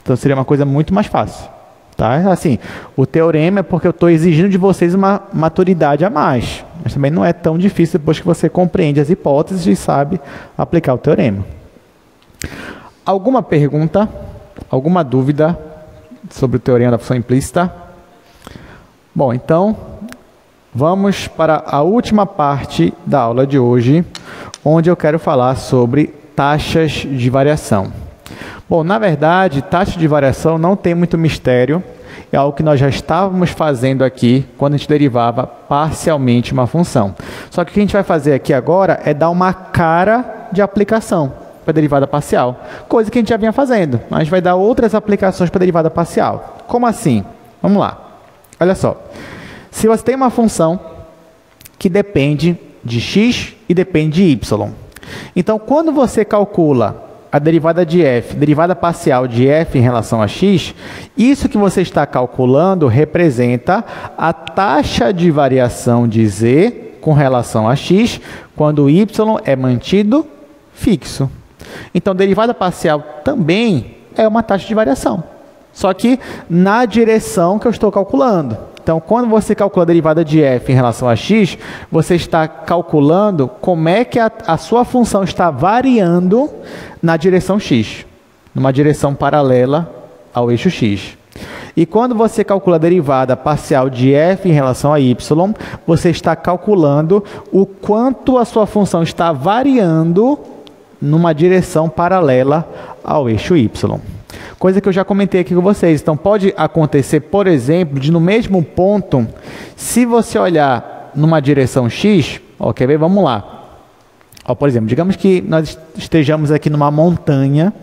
Speaker 1: Então seria uma coisa muito mais fácil. Tá? Assim, o teorema é porque eu estou exigindo de vocês uma maturidade a mais. Mas também não é tão difícil depois que você compreende as hipóteses e sabe aplicar o teorema. Alguma pergunta? Alguma dúvida sobre o teorema da função implícita? Bom, então, vamos para a última parte da aula de hoje, onde eu quero falar sobre taxas de variação. Bom, na verdade, taxa de variação não tem muito mistério, é algo que nós já estávamos fazendo aqui quando a gente derivava parcialmente uma função. Só que o que a gente vai fazer aqui agora é dar uma cara de aplicação para a derivada parcial, coisa que a gente já vinha fazendo. A gente vai dar outras aplicações para a derivada parcial. Como assim? Vamos lá. Olha só. Se você tem uma função que depende de x e depende de y. Então, quando você calcula a derivada de f, derivada parcial de f em relação a x, isso que você está calculando representa a taxa de variação de z com relação a x, quando y é mantido fixo. Então, derivada parcial também é uma taxa de variação, só que na direção que eu estou calculando. Então, quando você calcula a derivada de f em relação a x, você está calculando como é que a sua função está variando na direção x, numa direção paralela ao eixo x. E quando você calcula a derivada parcial de f em relação a y, você está calculando o quanto a sua função está variando numa direção paralela ao eixo y. Coisa que eu já comentei aqui com vocês. Então, pode acontecer, por exemplo, de no mesmo ponto, se você olhar numa direção x, ó, quer ver? Vamos lá. Ó, por exemplo, digamos que nós estejamos aqui numa montanha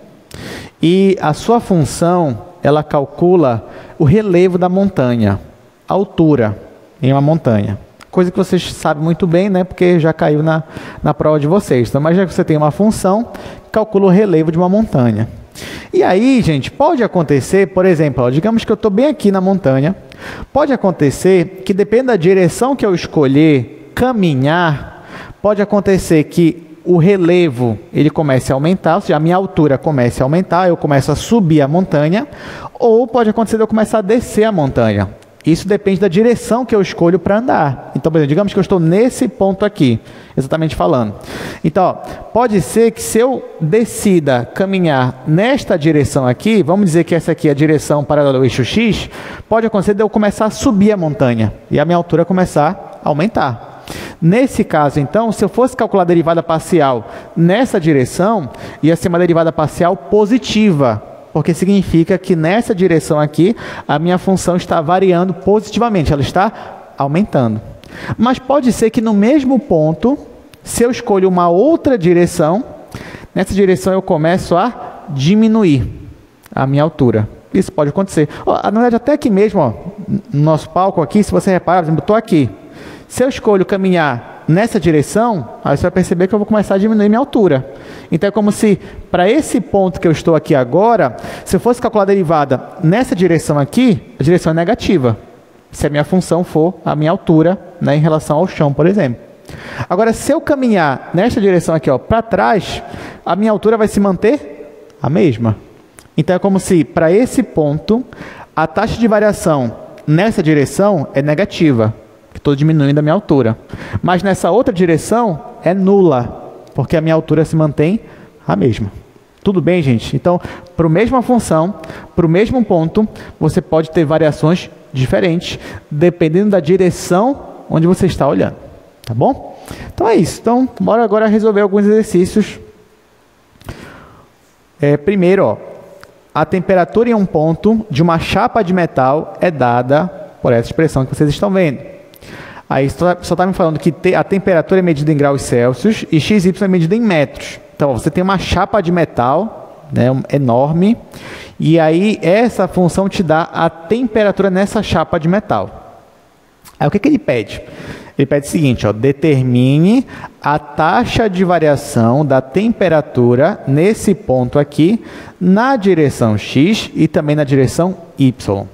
Speaker 1: e a sua função, ela calcula o relevo da montanha, a altura em uma montanha. Coisa que vocês sabem muito bem, né? Porque já caiu na prova de vocês. Então, imagina que você tem uma função, calcula o relevo de uma montanha. E aí, gente, pode acontecer, por exemplo, ó, digamos que eu estou bem aqui na montanha, pode acontecer que, depende da direção que eu escolher caminhar, pode acontecer que o relevo ele comece a aumentar, ou seja, a minha altura comece a aumentar, eu começo a subir a montanha, ou pode acontecer de eu começar a descer a montanha. Isso depende da direção que eu escolho para andar. Então, por exemplo, digamos que eu estou nesse ponto aqui, exatamente falando. Então, ó, pode ser que se eu decida caminhar nesta direção aqui, vamos dizer que essa aqui é a direção paralela ao eixo x, pode acontecer de eu começar a subir a montanha e a minha altura começar a aumentar. Nesse caso, então, se eu fosse calcular a derivada parcial nessa direção, ia ser uma derivada parcial positiva, porque significa que nessa direção aqui, a minha função está variando positivamente, ela está aumentando. Mas pode ser que no mesmo ponto, se eu escolho uma outra direção, nessa direção eu começo a diminuir a minha altura. Isso pode acontecer. Na verdade, até aqui mesmo, ó, no nosso palco aqui, se você reparar, por exemplo, eu estou aqui. Se eu escolho caminhar nessa direção, aí você vai perceber que eu vou começar a diminuir minha altura. Então, é como se, para esse ponto que eu estou aqui agora, se eu fosse calcular a derivada nessa direção aqui, a direção é negativa. Se a minha função for a minha altura, né, em relação ao chão, por exemplo. Agora, se eu caminhar nessa direção aqui, para trás, a minha altura vai se manter a mesma. Então, é como se, para esse ponto, a taxa de variação nessa direção é negativa. Estou diminuindo a minha altura. Mas nessa outra direção é nula, porque a minha altura se mantém a mesma. Tudo bem, gente? Então, para a mesma função, para o mesmo ponto, você pode ter variações diferentes, dependendo da direção onde você está olhando. Tá bom? Então é isso. Então, bora agora resolver alguns exercícios. Primeiro, ó, a temperatura em um ponto de uma chapa de metal é dada por essa expressão que vocês estão vendo. Aí só está me falando que a temperatura é medida em graus Celsius e XY é medida em metros. Então, você tem uma chapa de metal, né, enorme, e aí essa função te dá a temperatura nessa chapa de metal. Aí o que ele pede? Ele pede o seguinte, ó, determine a taxa de variação da temperatura nesse ponto aqui na direção X e também na direção Y.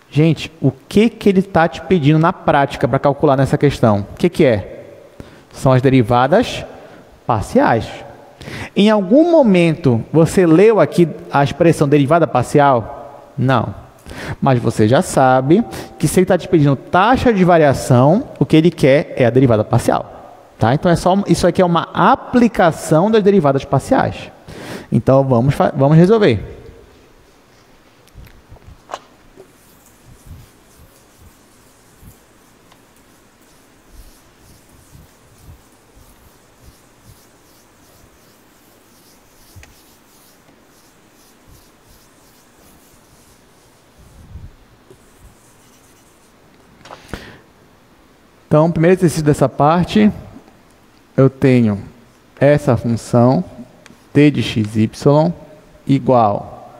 Speaker 1: Gente, o que ele está te pedindo na prática para calcular nessa questão? O que é? São as derivadas parciais. Em algum momento, você leu aqui a expressão derivada parcial? Não. Mas você já sabe que se ele está te pedindo taxa de variação, o que ele quer é a derivada parcial. Tá? Então, isso aqui é uma aplicação das derivadas parciais. Então, vamos resolver. Então, o primeiro exercício dessa parte, eu tenho essa função t de xy igual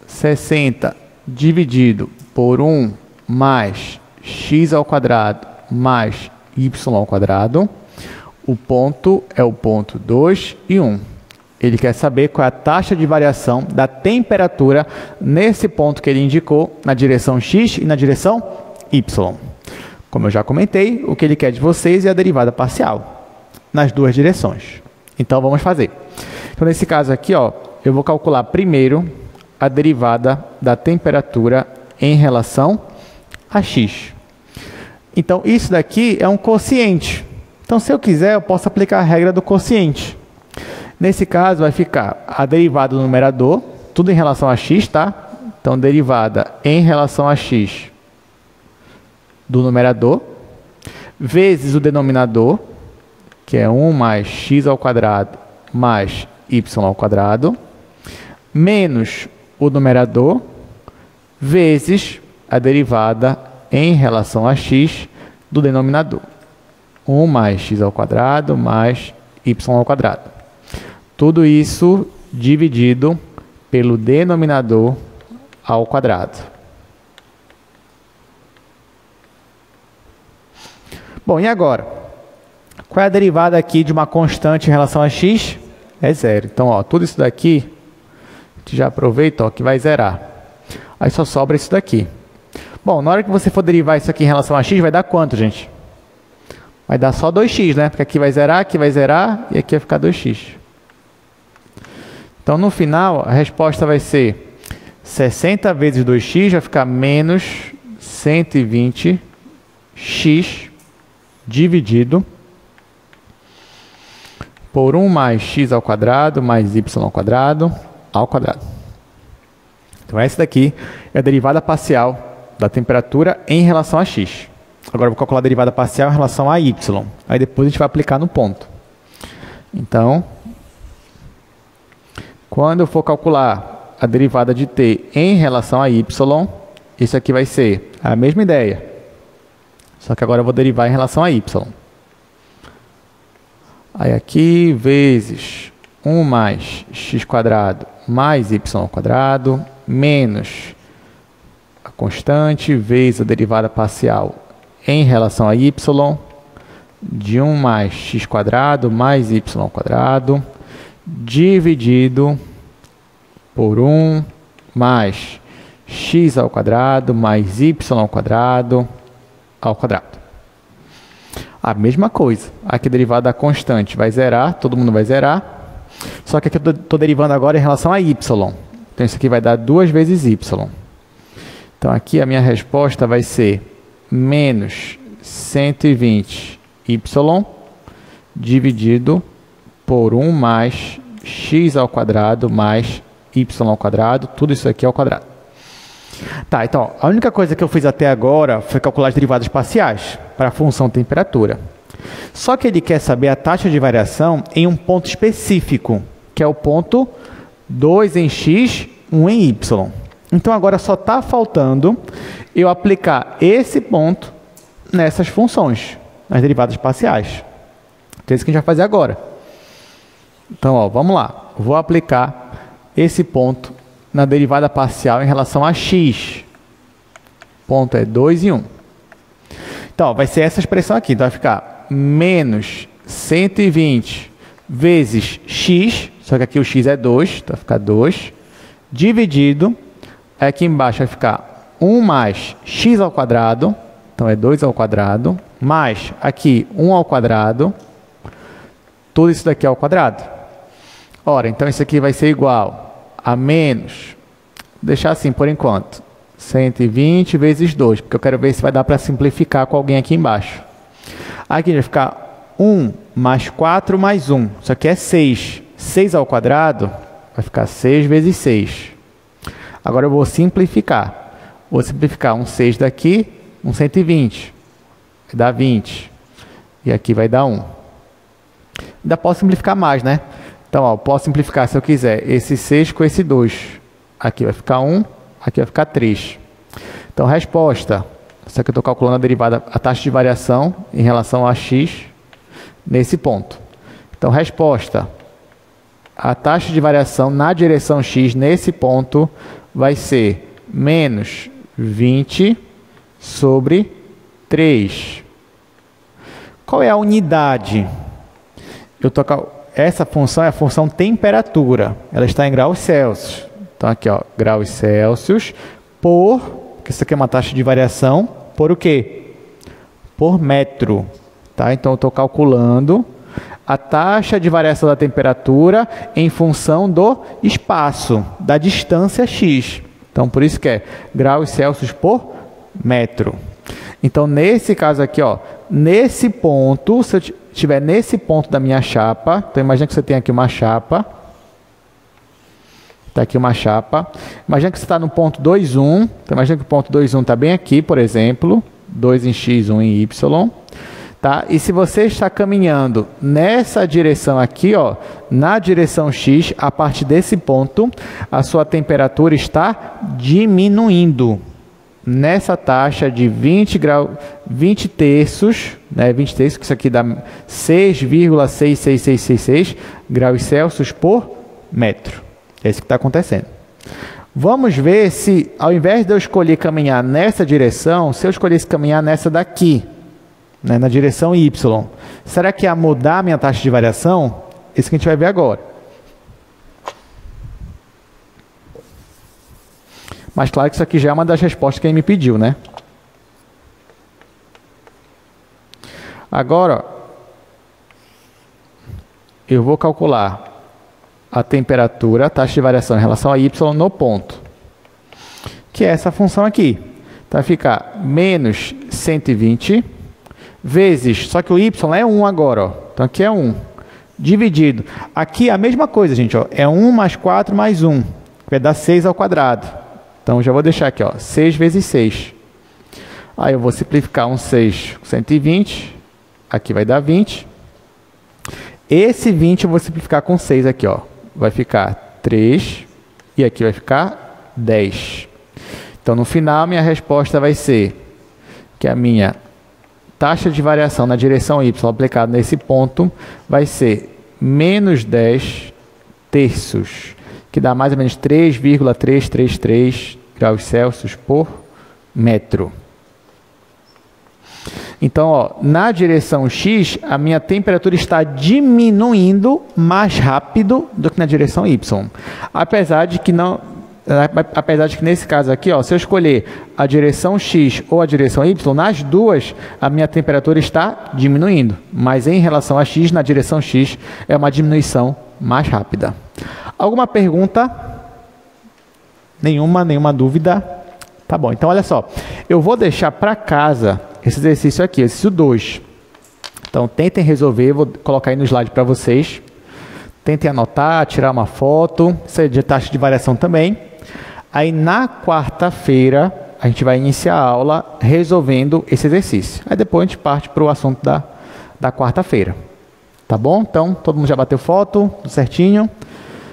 Speaker 1: 60 dividido por 1 mais x ao quadrado mais y ao quadrado. O ponto é o ponto 2 e 1. Ele quer saber qual é a taxa de variação da temperatura nesse ponto que ele indicou na direção x e na direção y. Como eu já comentei, o que ele quer de vocês é a derivada parcial nas duas direções. Então, vamos fazer. Então, nesse caso aqui, ó, eu vou calcular primeiro a derivada da temperatura em relação a x. Então, isso daqui é um quociente. Então, se eu quiser, eu posso aplicar a regra do quociente. Nesse caso, vai ficar a derivada do numerador, tudo em relação a x, tá? Então, derivada em relação a x do numerador, vezes o denominador, que é 1 mais x ao quadrado mais y ao quadrado, menos o numerador, vezes a derivada em relação a x do denominador. 1 mais x ao quadrado mais y ao quadrado. Tudo isso dividido pelo denominador ao quadrado. Bom, e agora? Qual é a derivada aqui de uma constante em relação a x? É zero. Então, ó, tudo isso daqui, a gente já aproveita, ó, que vai zerar. Aí só sobra isso daqui. Bom, na hora que você for derivar isso aqui em relação a x, vai dar quanto, gente? Vai dar só 2x, né? Porque aqui vai zerar e aqui vai ficar 2x. Então, no final, a resposta vai ser 60 vezes 2x, vai ficar menos 120x dividido por 1 mais x ao quadrado mais y ao quadrado. Então, essa daqui é a derivada parcial da temperatura em relação a x. Agora, eu vou calcular a derivada parcial em relação a y. Aí, depois, a gente vai aplicar no ponto. Então, quando eu for calcular a derivada de t em relação a y, isso aqui vai ser a mesma ideia. Só que agora eu vou derivar em relação a y. Aí aqui, vezes 1 mais x² mais y² menos a constante vezes a derivada parcial em relação a y de 1 mais x² mais y² dividido por 1 mais x² mais y² ao quadrado. A mesma coisa. Aqui a derivada da constante vai zerar, todo mundo vai zerar. Só que aqui eu estou derivando agora em relação a y. Então, isso aqui vai dar 2 vezes y. Então, aqui a minha resposta vai ser menos 120y dividido por 1 mais x² mais y², tudo isso aqui ao quadrado. Tá, então, a única coisa que eu fiz até agora foi calcular as derivadas parciais para a função temperatura. Só que ele quer saber a taxa de variação em um ponto específico, que é o ponto 2 em x, 1 em y. Então, agora só está faltando eu aplicar esse ponto nessas funções, nas derivadas parciais. Então, é isso que a gente vai fazer agora. Então, ó, vamos lá. Vou aplicar esse ponto na derivada parcial em relação a x. Ponto é 2 e 1. Então, ó, vai ser essa expressão aqui. Então, vai ficar menos 120 vezes x, só que aqui o x é 2, então vai ficar 2, dividido, aqui embaixo vai ficar 1 mais x², então é 2 ao quadrado, mais aqui 1 ao quadrado, tudo isso daqui ao quadrado. Ora, então isso aqui vai ser igual a menos, vou deixar assim por enquanto, 120 vezes 2, porque eu quero ver se vai dar para simplificar com alguém aqui embaixo. Aqui vai ficar 1 mais 4 mais 1, isso aqui é 6. 6 ao quadrado vai ficar 6 vezes 6. Agora eu vou simplificar. Vou simplificar um 6 daqui, um 120. Vai dar 20. E aqui vai dar 1. Ainda posso simplificar mais, né? Então, ó, posso simplificar se eu quiser esse 6 com esse 2. Aqui vai ficar 1, aqui vai ficar 3. Então, resposta. Isso aqui eu estou calculando a derivada, a taxa de variação em relação a x nesse ponto. Então, resposta. A taxa de variação na direção x nesse ponto vai ser menos 20 sobre 3. Qual é a unidade? Essa função é a função temperatura. Ela está em graus Celsius. Então, aqui, ó, graus Celsius por, porque isso aqui é uma taxa de variação, por o quê? Por metro. Tá? Então, eu estou calculando a taxa de variação da temperatura em função do espaço, da distância x. Então, por isso que é graus Celsius por metro. Então, nesse caso aqui, ó, nesse ponto, se eu estiver nesse ponto da minha chapa, então imagina que você tem aqui uma chapa. Está aqui uma chapa. Imagina que você está no ponto 2, 1. Então, imagina que o ponto 2, 1 está bem aqui, por exemplo. 2 em x, 1 em y. Tá? E se você está caminhando nessa direção aqui, ó, na direção x, a partir desse ponto, a sua temperatura está diminuindo. Nessa taxa de 20 terços, né, 20 terços, que isso aqui dá 6,66666 graus Celsius por metro. É isso que está acontecendo. Vamos ver se, ao invés de eu escolher caminhar nessa direção, se eu escolhesse caminhar nessa daqui, né, na direção y, será que ia mudar a minha taxa de variação? Isso que a gente vai ver agora. Mas claro que isso aqui já é uma das respostas que ele me pediu, né? Agora, eu vou calcular a temperatura, a taxa de variação em relação a y no ponto, que é essa função aqui. Então, vai ficar menos 120 vezes, só que o y é 1 agora, ó. Então, aqui é 1, dividido. Aqui é a mesma coisa, gente, ó. É 1 mais 4 mais 1, que vai dar 6 ao quadrado. Então, já vou deixar aqui, ó, 6 vezes 6. Aí, eu vou simplificar um 6 com 120, aqui vai dar 20. Esse 20 eu vou simplificar com 6 aqui, ó. Vai ficar 3 e aqui vai ficar 10. Então, no final, minha resposta vai ser que a minha taxa de variação na direção y aplicada nesse ponto vai ser menos 10 terços, que dá mais ou menos 3,333 graus Celsius por metro. Então, ó, na direção x, a minha temperatura está diminuindo mais rápido do que na direção y. Apesar de que nesse caso aqui, ó, se eu escolher a direção x ou a direção y, nas duas a minha temperatura está diminuindo. Mas em relação a x, na direção x, é uma diminuição mais rápida. Alguma pergunta? Nenhuma dúvida? Tá bom, então olha só. Eu vou deixar para casa esse exercício aqui, exercício 2. Então, tentem resolver, vou colocar aí no slide para vocês. Tentem anotar, tirar uma foto, isso é de taxa de variação também. Aí, na quarta-feira, a gente vai iniciar a aula resolvendo esse exercício. Aí, depois a gente parte para o assunto da quarta-feira. Tá bom? Então, todo mundo já bateu foto, tudo certinho.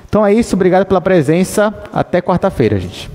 Speaker 1: Então, é isso. Obrigado pela presença. Até quarta-feira, gente.